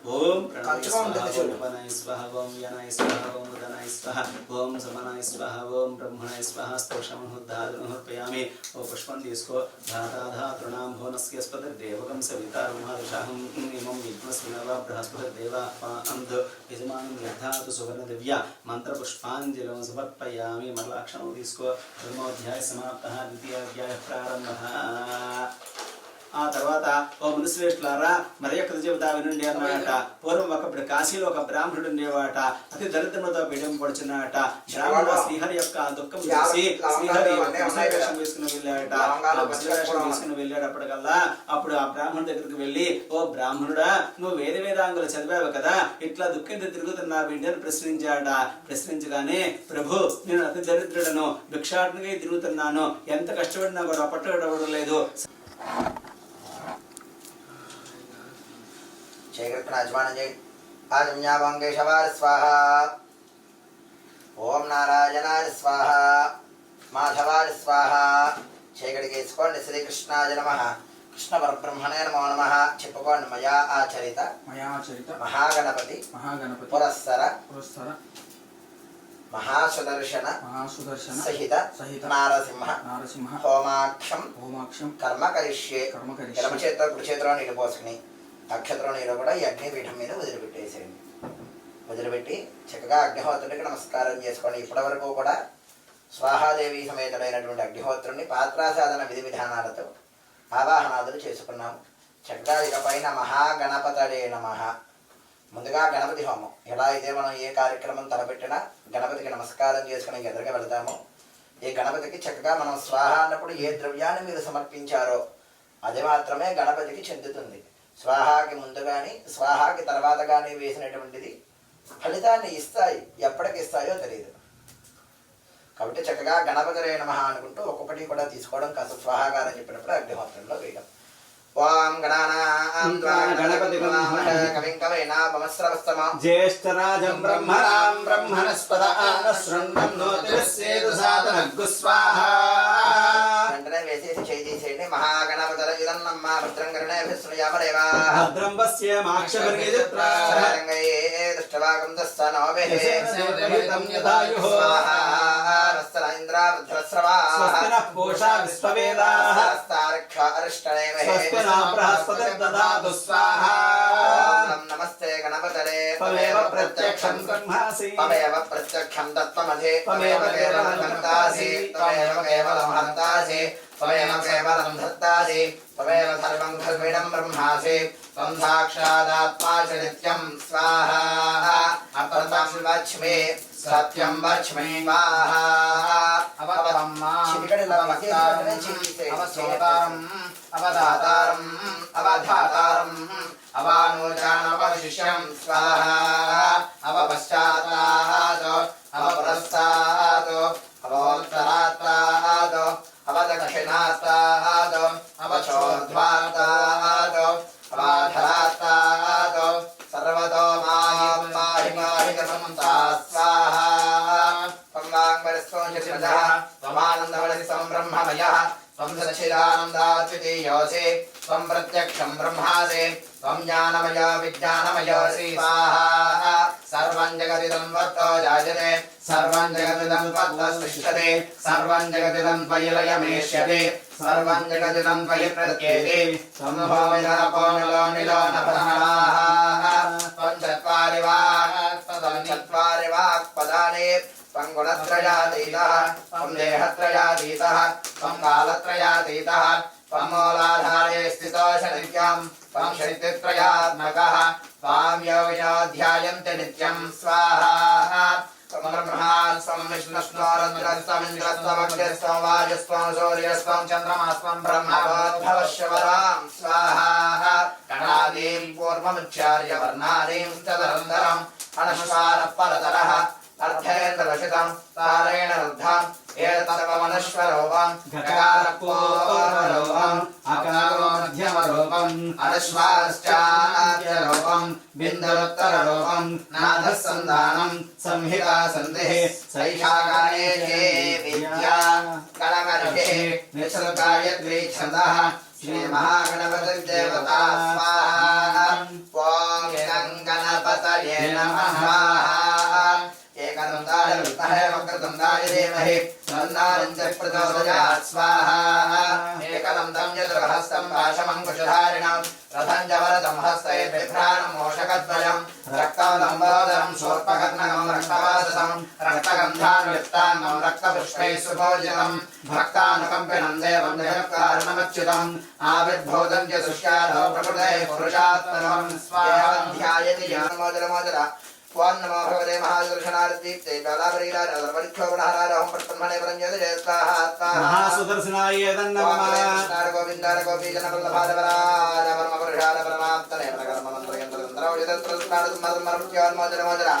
ఓం ఖర్చుగా ఉంటుంది చూడు. ప్రణాయ స్వాహ ఓం యనాయ స్వాహ ఓం ఉదనాయ స్వాహ ఓం సమనాయ స్వాహ ఓం బ్రహ్మణాయ స్వాహ స్తోషమహుద్ధాదునుహర్పయామి. ఓ పుష్పం తీసుకో. ధాతాధాతృణాం భువనస్యస్పతిర్దేవకం సవితారుమారుషాహం ఇమం విద్మస్వినవ బృహస్పతిర్దేవ అంధ యజమానం యథాతు సువర్ణ దివ్య మంత్రపుష్పాంజలిం సమర్పయామి. మరలా అక్షరం తీసుకో. ప్రథమోధ్యాయ సమాప్త ద్వితీయోధ్యాయ ప్రారంభ. ఆ తర్వాత ఓ మునిశ్రేష్ఠులారా మరి యొక్క చెబుతా వినండి అన్నమాట. పూర్వం ఒకప్పుడు కాశీలో ఒక బ్రాహ్మణుడు ఉండేవాట. అతి దరిద్రముతో పీడింపబడుచున్నాట. బ్రాహ్మణుడు శ్రీహరి యొక్క దుఃఖం చూసి శ్రీహరి ముసలివేషం వేసుకుని వెళ్ళాడట. ఆ ముసలివేషం వేసుకుని వెళ్ళేటప్పటికల్లా అప్పుడు ఆ బ్రాహ్మణుడి దగ్గరికి వెళ్ళి, ఓ బ్రాహ్మణుడా, నువ్వు వేదాంగులు చదివావు కదా, ఇట్లా దుఃఖంతో తిరుగుతున్నావు ఏంటి అని ప్రశ్నించాడ. ప్రశ్నించగానే, ప్రభు నేను అతి దరిద్రుడను, భిక్షాటనగా తిరుగుతున్నాను, ఎంత కష్టపడినా కూడా పట్టుబడవడం లేదు. ఆజమ్యావంగేశవాయ స్వాహ. ఓం నారాయణాయ స్వాహ. మాధవాయ స్వాహ. చీకటికి వేసుకోండి. శ్రీకృష్ణాయ నమః. కృష్ణ పరబ్రహ్మణే నమో నమః. చెప్పుకోండి. మయాచరిత మహాగణపతి పురస్సర మహాసుదర్శన సహిత నారసింహ హోమాక్షం కర్మ కరిష్యే. ఎడమ చేతితో కుడి చేతిలో నీళ్ళు పోసుకుని నక్షత్రం నీళ్ళు కూడా ఈ అగ్నిపీఠం మీద వదిలిపెట్టేసేయండి. వదిలిపెట్టి చక్కగా అగ్నిహోత్రుడికి నమస్కారం చేసుకోండి. ఇప్పటి వరకు కూడా స్వాహాదేవి సమేతుడైనటువంటి అగ్నిహోత్రుడిని పాత్రాసాధన విధి విధానాలతో ఆవాహనాదులు చేసుకున్నాము. చక్కగా ఇకపైన మహాగణపతడే నమః. ముందుగా గణపతి హోమం. ఎలా అయితే మనం ఏ కార్యక్రమం తలపెట్టినా గణపతికి నమస్కారం చేసుకుని ఎదురుగా వెళ్తామో, ఈ గణపతికి చక్కగా మనం స్వాహ అన్నప్పుడు ఏ ద్రవ్యాన్ని మీరు సమర్పించారో అది మాత్రమే గణపతికి చెందుతుంది. స్వాహాకి ముందు కానీ స్వాహాకి తర్వాత కానీ వేసినటువంటిది ఫలితాన్ని ఇస్తాయి. ఎప్పటికి ఇస్తాయో తెలియదు. కాబట్టి చక్కగా గణపతిరే నమః అనుకుంటూ ఒక్కొక్కటి కూడా తీసుకోవడం, కాస్త స్వాహాగారం చెప్పినప్పుడు అగ్నిహోత్రంలో వేయడం. ఓం గణానాం గణపతిం కవిం కవీనాపమస్రవస్తమం జ్యేష్ఠరాజం బ్రహ్మణాం బ్రహ్మణస్పద ఆనశృణ్వన్నోతిరస్యేదు సాధనగ్గు స్వాహా. వెంటనే వేసేసి చేయి తీసేయండి. మహాగణపతర ఇదన్నమ్మ భద్రం కరుణేభిశ్రుయామరేవా భద్రం పశ్యేమాక్షపరిచిత్రారంగై దృష్టవాగం దస్తనోభిః స్వాహా. ఇంద్రావృధ్రస్రవా స్వస్తినః పూషా విశ్వవేదాః బృహస్పతిర్దదాతు స్వాహా. నమస్తే గణపతరే త్వమేవ ప్రత్యక్షం బ్రహ్మాసి త్వమేవ ప్రత్యక్షం తత్వమసి త్వమేవ కేవలం కర్తాసి త్వమేవ కేవలం హర్తాసి త్వమేవ కేవలం ధర్తాసి త్వమేవ సర్వం ఖల్విదం బ్రహ్మాసి త్వం సాక్షాదాత్మాసి నిత్యం స్వాహా. అపరతం లక్ష్మి సత్యం లక్ష్మీ స్వాహా. అవతారం అవధాతారం అవధాతారం అవానోచానవశిష్యం స్వాహా. అవపశ్చాత్తాతో అవపురస్తాతో అవోత్తరాత్తాతో అవదక్షిణాత్తాతో అవచోద్ధ్వాత్తాతో అవాధరాత్తాతో సర్వతో మాం పాహి పాహి కర్మంతా స్వాహా. త్వమానందవళిసం బ్రహ్మమయః త్వం సచ్చిదానందాద్వితీయోసి త్వం ప్రత్యక్షం బ్రహ్మాసి త్వం జ్ఞానమయో విజ్ఞానమయోసి స్వాహా. సర్వం జగదిదం త్వత్తో జాయతే సర్వం జగదిదం త్వత్తో సృష్యతే సర్వం జగదిదం త్వయి లయమేష్యతే సర్వం జగదిదం త్వయి ప్రత్యేతే త్వం భూమిరపో నిలో నిలో నభః. త్వం చత్వారి వాక్పదాని త్వం గుణత్రయాతీతః త్వం దేహత్రయాతీతః త్వం కాలత్రయాతీతః త్వం మూలాధారే స్థితోష నిత్యం త్వం శక్తిత్రయాత్మకః త్వాం యోగినో ధ్యాయంతి నిత్యం స్వాహా. త్వం బ్రహ్మా త్వం విష్ణుస్త్వం ఇంద్రస్త్వం వాయుస్త్వం సూర్యస్త్వం చంద్రమాస్త్వం బ్రహ్మోద్భవశ్వరాం స్వాహా. గణాదీం పూర్వముచ్చార్య వర్ణాదీం తదనంతరం అనుస్వారః పరతరః अर्थेन्द्ररचितं तारेण रुद्धम् एतत्सर्वमनश्वरूपम् गकारपूर्वरूपम् अकारो मध्यमरूपम् अनुश्वाश्चाद्यरूपम् बिन्दुरुत्तररूपम् नादः सन्धानम् संहिता सन्धिः सैषा गणेशे विद्या गणमर्षिः निःसृतगायत्री छन्दः श्रीमहागणपतिर्देवता स्वाहा ॐ गणपतये नमः एकदन्ताय विद्महे वक्रतुण्डाय धीमहि तन्नो प्रचोदयात् स्वाहा एकदन्तं चतुर्हस्तं पाशमङ्कुशधारिणं रथं च वरदं हस्ते बिभ्राणं मोषकद्वयं रक्तं लम्बोदरं शूर्पकर्णकं रक्तवाससं रक्तगन्धानुयुक्ताङ्गं रक्तपुष्पैः सुपूजितं भक्तानुकम्पिनं देवं जगत्कारणमच्युतम् आविर्भूतं च सुष्यादौ प्रकृतेः पुरुषात्मनं स्वाहा ध्यायति मोदर ओं नमो भगवते महादर्शनार्दीप्ते कालावरीराजर्वरिक्षोभणहरारहं प्रतन्मने परञ्जयते स्वाहा स्वाहा महासुदर्शनाय नमः गोविन्दार गोपीजनवल्लभारवराज परमपुरुषाय परमात्मने परकर्ममन्त्रयन्त्रतन्त्रौजितत्रस्नाडुमर्मर्त्योन्मोचनमोचन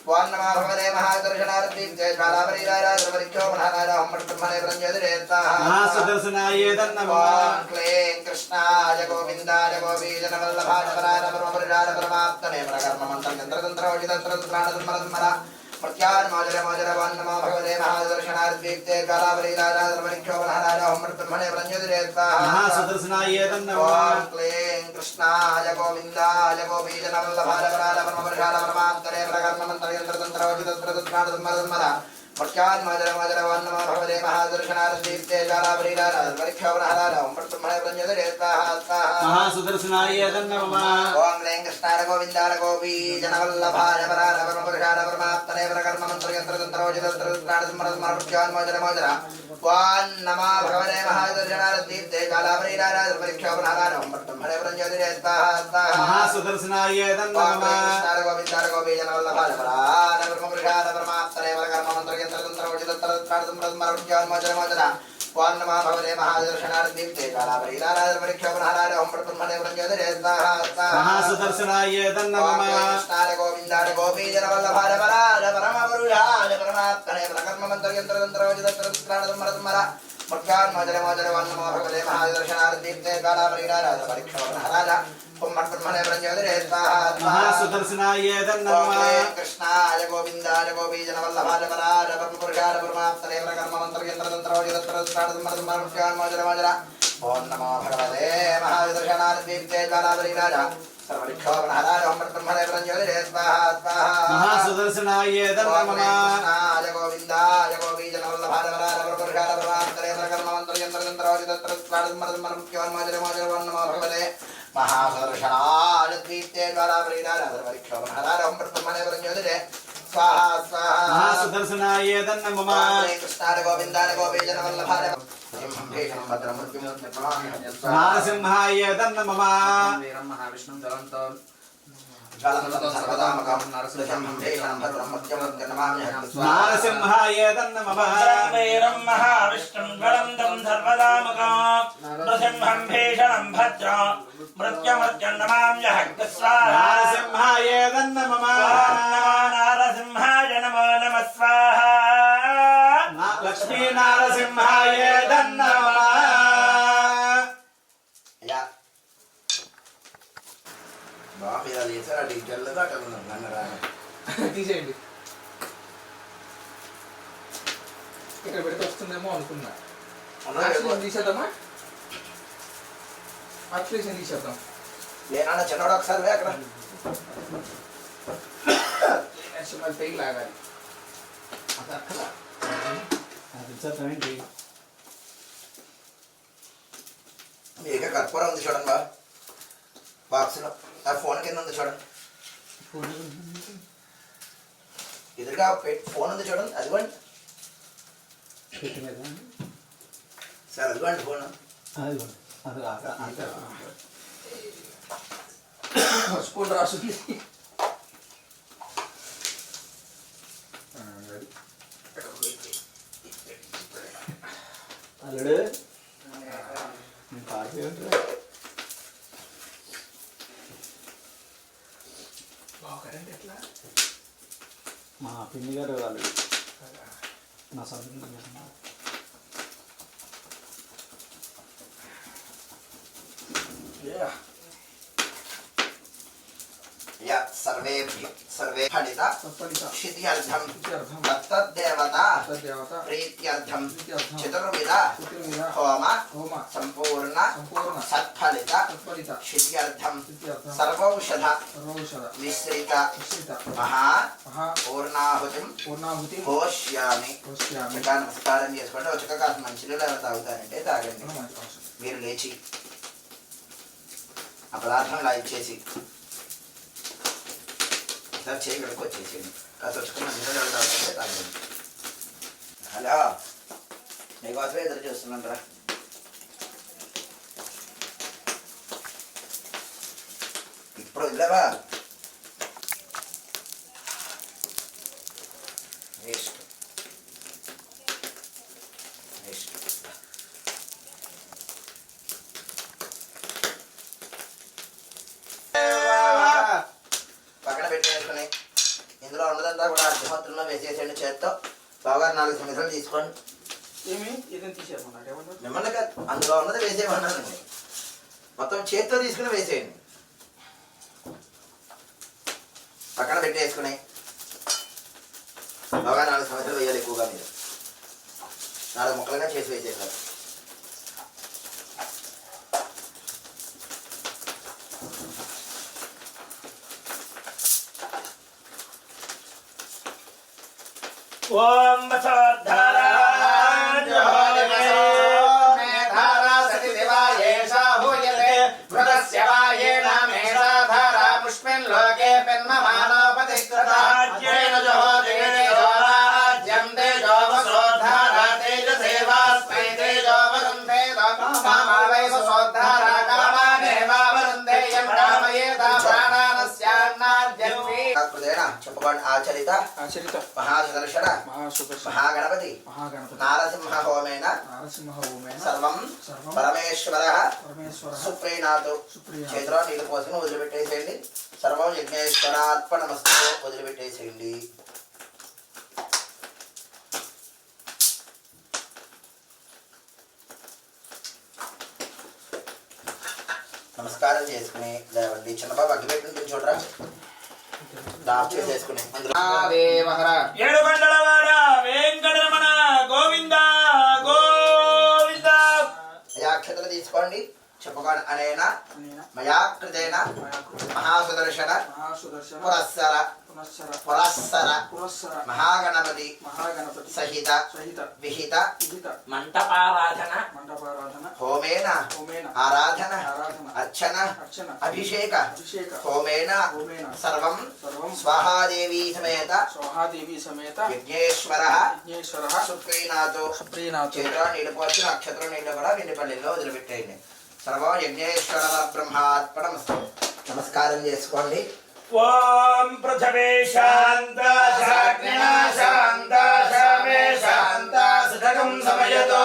ओं नमो भगवते महादर्शनार्दीप्ते कालावरीराजर्वरिक्षोभणहरारहं प्रतन्मने परञ्जयते स्वाहा महासुदर्शनाय नमः ओं क्लीं कृष्णाय गोविन्दाय गोपीजनवल्लभाय परमपुरुषाय परमात्मने परकर्ममन्त्रयन्त्रतन्त्रौजितत्रस्नाडुमर्मर प्रत्यान्मोचन मोचन ओं नमो भगवते महादर्शनार्दीप्ते कालावरीराजर्वरिक्षोभणहरारहं प्रतन्मने परञ्जयते स्वाहा महासुदर्शनाय नमः ओं क्लीं कृष्णाय गोविन्दाय गोपीजनवल्लभाय परमपुरुषाय परमात्मने परकर्ममन्त्रयन्त्रतन्त्रौजितत्रस्नाडुमर्मर प्रत्यान्मोचन मोचन ओं नमो भगवते महादर्शनार्दीप्ते कालावरीराजर्वरिक्षोभणहरारहं प्रतन्मने परञ्जयते स्वाहा स्वाहा महासुदर्शनाय नमः ओं क्लीं कृष्णाय गोविन्दाय गोपीजनवल्लभाय परमपुरुषाय परमात्मने परकर्ममन्त्रयन्त्रतन्त्रौजितत्रस्नाडुमर्मर प्रत्यान्मोचन मोचन ओं नमो भगवते महादर्शनार्दीप्ते कालावरीराजर्वरिक्षोभणहरारहं प्रतन्मने परञ्जयते स्वाहा स्वाहा महासुदर्शनाय ओं क्लीं नमः कृष्णाय गोविन्दाय गोपीजनवल्लभाय परमपुरुषाय परमात्मने परकर्ममन्त्रयन्त्रतन्त्रौजितत्रस्नाडुमर्मर प्रत्यान्मोचन मोचन ओं नमो भगवते महादर्शनार्दीप्ते कालावरीराजर्वरिक्षोभणहरारहं प्रतन्मने परञ्जयते स्वाहा स्वाहा महासुदर्शनाय नमः कृष्णाय गोविन्दाय गोपीजनवल्लभाय परमपुरुषाय परमात्मने परकर्ममन्त्रयन्त्रतन्त्रौजितत्रस्नाडुमर्मर प्रत्यान्मोचन मोचन ओं नमो भगवते महादर्शनार्दीप्ते कालावरीराजर्वरिक्षोभणहरारहं प्रतन्मने परञ्जयते स्वाहा स्वाहा महासुदर्शनाय नमः कृष्णाय गोविन्दाय गोपीजनवल्लभाय परमपुरुषाय परमात्मने परकर्ममन्त्रयन्त्रतन्त्रौजितत्रस्नाडुमर्मर प्रत्यान्मोचन मोचन ओं नमो भगवते महादर्शनार्दीप्ते कालावरीराजर्वरिक्षोभणहरारहं प्रतन्मने परञ्जयते स्वाहा स्वाहा महासुदर्शनाय नमः कृष्णाय गोविन्दाय गोपीजनवल्लभाय परमपुरुषाय परमात्मने परकर्ममन्त्रयन्त्रतन्त्रौजितत्रस्नाडुमर्मर प्रत्यान्मोचन मोचन ओं नमो भगवते महादर्शनार्दीप्ते कालावरीराजर्वरिक्षोभणहरारहं प्रतन्मने परञ्जयते स्वाहा स्वाहा महासुदर्शनाय नमः कृष्णाय गोविन्दाय गोपीजनवल्लभाय नारसिंहाय नमः वीरं महाविष्णुं ज्वलन्तं ज्वलन्तं सर्वदामकं नरसिंहं भीषणं भद्रं मत्यमर्त्यं नमामि नारसिंहाय नमः वीरं महाविष्णुं ज्वलन्तं सर्वदामकं नृसिंहं भीषणं भद्रं मृत्युमर्त्यं नमाम्यहं स्वाहा नारसिंहाय नमः नारसिंहाय नमो नमः स्वाहा लक्ष्मी नारसिंहाय नमः या బాబు ఇలా చేశారు డీటెయిల్గా అట్టుకున్నాం నన్నరా తీసేయండి ఇక్కడ పెడితే వస్తుందేమో అనుకున్నా ఆక్సిజన్ తీసేద్దామా ఆక్సిజన్ తీసేద్దాం లేనా చిన్నవాడు ఒకసారి అక్కడ మళ్ళీ పెయిన్ లాగాలి మీకు కర్పూరం ఉంది చూడండి బా బాక్స్లో ఆ ఫోన్ కింద ఉంది చూడండి ఎదురుగా ఫోన్ ఉంది చూడండి అదిగోండి సార్ అదిగోండి ఫోన్ స్కూల్ రాస్తుంది అల్లుడు కరెంట్ ఎట్లా మా పిన్ని గారు వాళ్ళు నా సొంత सर्वे फलित क्षित्यर्थं तत्तद्देवता प्रीत्यर्थं चतुर्विध होम संपूर्ण सत्फलित क्षित्यर्थं सर्वौषध मिश्रित पूर्णाहुतिं పోష్యామి నమస్కారం చేసుకుంటే ఒక కాస్త మంచినీళ్ళు ఎవరు తాగుతారంటే తాగండి. మీరు లేచి ఆ పదార్థం ఇలా ఇచ్చేసి చేయి కడుక్కు వచ్చేసేయండి. కాస్త వచ్చుకున్న మంచినీళ్ళు ఎవరు తాగుతారంటే తాగండి. హలో, మీకోసమే ఎదురు చూస్తున్నాను రా. ఇప్పుడు వదిలేవా? పక్కన పెట్టేసుకుని ఇందులో ఉన్నదంతా కూడా అగ్నిహోత్రంలో వేసేసేయండి. చేత్తో బాగా 4 నిమిషాలు తీసుకోండి. ఏమి ఏదైనా తీసేయమన్నాడు ఏమన్నా? మిమ్మల్ని కాదు, అందులో ఉన్నది వేసేయమన్నానండి. మొత్తం చేత్తో తీసుకుని వేసేయండి. పక్కన పెట్టేసుకుని బాగా 4 నిమిషాలు వేయాలి. ఎక్కువగా మీరు 4 ముక్కలుగా చేసి వేసేసారు. ఓం బసవధారా చెప్పబడి ఆచరిత మహాసుదర్శన మహాగణపతి నారసింహ హోమేన సర్వం పరమేశ్వర సుప్రీణాతు. చేతిలో నీళ్ళు పోసుకుని వదిలిపెట్టేసేయండి. సర్వం యజ్ఞేశ్వరార్పణమస్తు వదిలిపెట్టేసేయండి. నమస్కారం చేసుకుని లేవండి. చిన్నబాబు అగ్గిపెట్టి చూడరా, దాప్ చేసేసుకుని ఏడుకొండలవాడ వెంకటరమణ గోవింద గోవింద. అక్షతలు తీసుకోండి. చెప్పుకోండి. అనేన మయాకృతేన మహాసుదర్శన పురస్సర మహాగణపతి సహిత విహిత మంటపారాధన హోమేన ఆరాధన అర్చన అభిషేక హోమేన సర్వం స్వాహాదేవీ సమేత యజ్ఞేశ్వర సుప్రీనాథో. చేతిలో నీళ్ళు పోసి నక్షత్రం నీళ్ళు కూడా వెండిపల్లిలో వదిలిపెట్టేయండి. సర్వం యజ్ఞేశ్వర బ్రహ్మార్పణమస్తు. నమస్కారం చేసుకోండి. ఓం పృథివీ శాంత శాగ్నినా శాంత శామే శాంత సుఖం సమయతో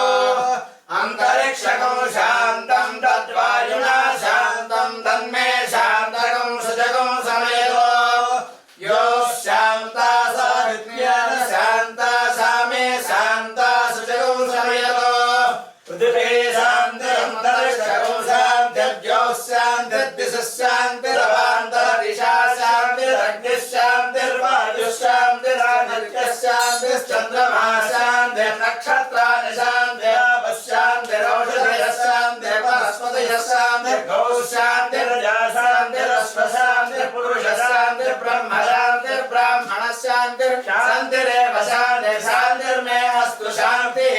అంతరిక్షకం శాంతం తద్వాయునా శాంతం తన్మే శాంతకం సుజకం సమయతో యో శాంత సావిజ్ఞాన శాంత సామే శాంత సుజకం సమయతో పృథివీ శాంతిరంతరిక్షకం శాంతిర్జ్యో శాంతిర్దిశశాంతిరవాంతరిషా శాంతిర్వాయుశాంతిరాదిత్యశాంతిశ్చంద్రమా శాంతిర్నక్షత్రాణి శాంతిర్శాంతిరౌషధయశాంతిర్వనస్పతయశాంతిర్గౌ శాంతిర్జా శాంతిరశ్వశాంతిర్పురుష శాంతిర్బ్రహ్మ శాంతిర్బ్రాహ్మణ శాంతిర్శాంతిరేవ శాంతిర్మే అస్తు శాంతిః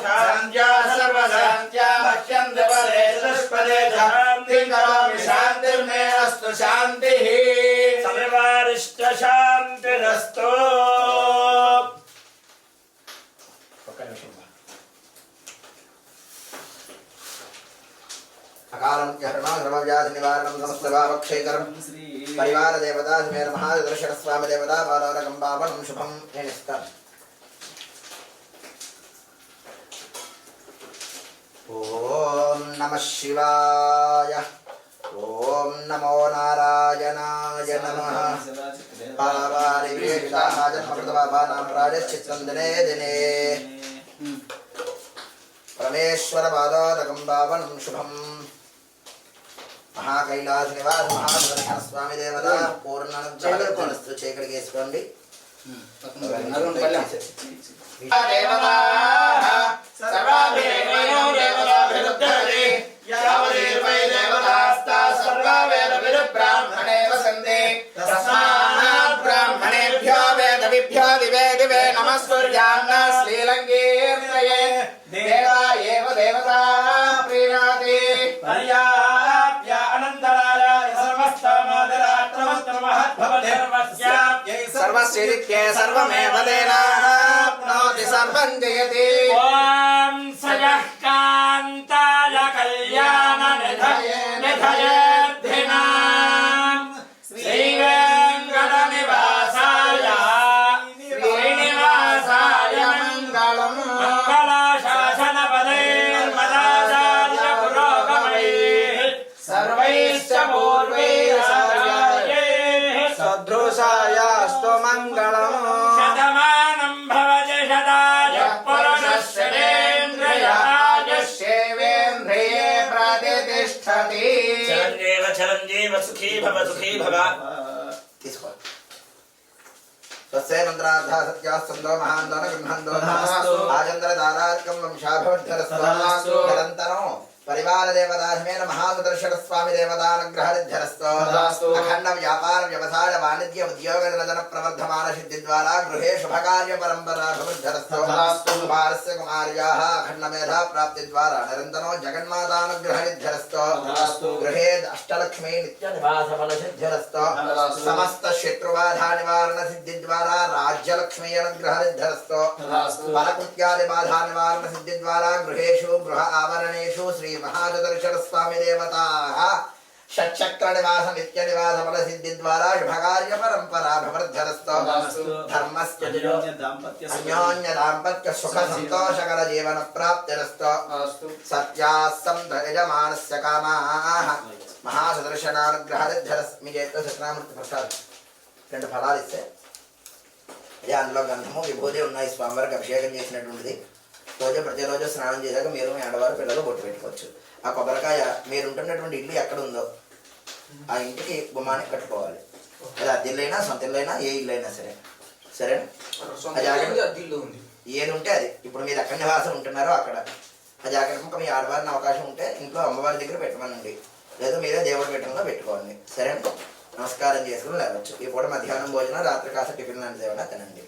శాంత్యా సర్వశాంత్యా మహ్యంతి పరే చతుష్పదే శాంతిం కరోమి శాంతిర్మే అస్తు శాంతిః సర్వారిష్ట శాంతిరస్తు. ఒక్క నిమిషం. అకాలం చరణం సర్వవ్యాధి నివారణం సమస్త భావక్షేకరం పరివార దేవతా సమేత మహాదర్శన స్వామి దేవతా పాదారకం పావనం శుభం. నేను ఇస్తాను. ఓం నమః శివాయ. ఓం నమో నారాయణాయ నమః. పావారి విరేషితాజన్మకృతపాపానాం ప్రాయశ్చిత్తం దినే దినే పరమేశ్వర పాదోదకం పావనం శుభం మహాకైలాస నివాస మహాదర్శన స్వామి దేవత పూర్ణనుగ్రహస్తు చేకడికి వేసుకోండి బ్రాహ్మణేభ్యో వేద విభ్యో దివే దివే నమస్కూర్యాన్న శ్రీలంకీర్తయే దేవా ఏవ దేవతా ప్రీణాతి పర్యాప్య అనంతరాయ సర్వస్యైత్యే సర్వమేవ తేనాప్నోతి సర్వం జయతి ఓం సయః కాంతాయ కళ్యాణ నిధయేర్ధినాం శ్రీ వెంకట నివాసాయ శ్రీనివాసాయ మంగళం మంగళాశాసన పదైర్మదాచార్య పురోగమైః సర్వైశ్చ పూర్వైరాచార్యైః సదృశాయాస్తు మంగళం శతమానం భవతి శతాయ పురుషశ్రేంద్రియాయుష్యేవేంద్రియే ప్రతిష్టతి చిరంజీవ చిరంజీవ సుఖీ భవ సుఖీ భవ తీసుకో స్వస్య మంత్రార్థ సత్యాస్తందో మహాందోన గృహందో తథాస్తు. ఆచంద్ర దారార్కం వంశాభవద్ధరస్వ తథాస్తు. నిరంతరం పరివార దేవతాధమేన మహాసుదర్శన స్వామి దేవతానుగ్రహరిద్ధరస్తో తథాస్తు. అఖండ వ్యాపార వ్యవసాయ వాణిజ్య ఉద్యోగ నిరజన ప్రవర్ధమాన సిద్ధి ద్వారా గృహే శుభకార్య పరంపరా భవద్ధరస్తో తథాస్తు. కుమారస్య కుమార్యాః అఖండ మేధా ప్రాప్తి ద్వారా నిరంతరం జగన్మాతానుగ్రహరిద్ధరస్తో తథాస్తు. గృహే అష్టలక్ష్మీ నిత్య నివాస ఫల సిద్ధిరస్తో తథాస్తు. సమస్త శత్రుబాధా నివారణ సిద్ధి ద్వారా రాజ్యలక్ష్మీ అనుగ్రహరిద్ధరస్తో తథాస్తు. ఫలకృత్యాది బాధా నివారణ సిద్ధి ద్వారా గృహేషు గృహ ఆవరణేషు శ్రీ మహాదర్శన స్వామి దేవతాః షట్చక్ర నివాస నిత్య నివాస ఫల సిద్ధి ద్వారా శుభకార్య పరంపరా భవర్ధరస్తో తథాస్తు. ధర్మస్య అన్యోన్య దాంపత్య అన్యోన్య దాంపత్య సుఖ సంతోషకర జీవన ప్రాప్తిరస్తో అస్తు సత్యాసం యజమానస్య కామాః మహాసుదర్శనానుగ్రహరిద్ధరస్ మీ చేతిలో సత్యనామూర్తి ప్రసాదం 2 ఫలాలు ఇస్తే అయ్యా అందులో గంధము విభూతి ఉన్నాయి స్వామివారికి అభిషేకం చేసినటువంటిది ప్రతిరోజు స్నానం చేశాక మీరు మీ ఆడవారు పిల్లలు బొట్టు పెట్టుకోవచ్చు ఆ కొబ్బరికాయ మీరు ఉంటున్నటువంటి ఇల్లు ఎక్కడ ఉందో ఆ ఇంటికి గుమ్మాన్ని కట్టుకోవాలి అది అద్దెల్లైనా సొంత ఇల్లైనా ఏ ఇల్లు అయినా సరే సరేనా అద్దిల్లో ఉంది ఏది ఉంటే అది ఇప్పుడు మీరు ఎక్కడ నివాసం ఉంటున్నారో అక్కడ ఆ జాగ్రత్తగా మీ ఆడవారిని అవకాశం ఉంటే ఇంట్లో అమ్మవారి దగ్గర పెట్టమనండి లేదా మీరే దేవుడి పీఠంలో పెట్టుకోండి సరేనా నమస్కారం చేసుకుని లేవచ్చు ఈ పూట మధ్యాహ్నం భోజనం రాత్రి కాస్త టిఫిన్ లాంటిది ఏమైనా తినండి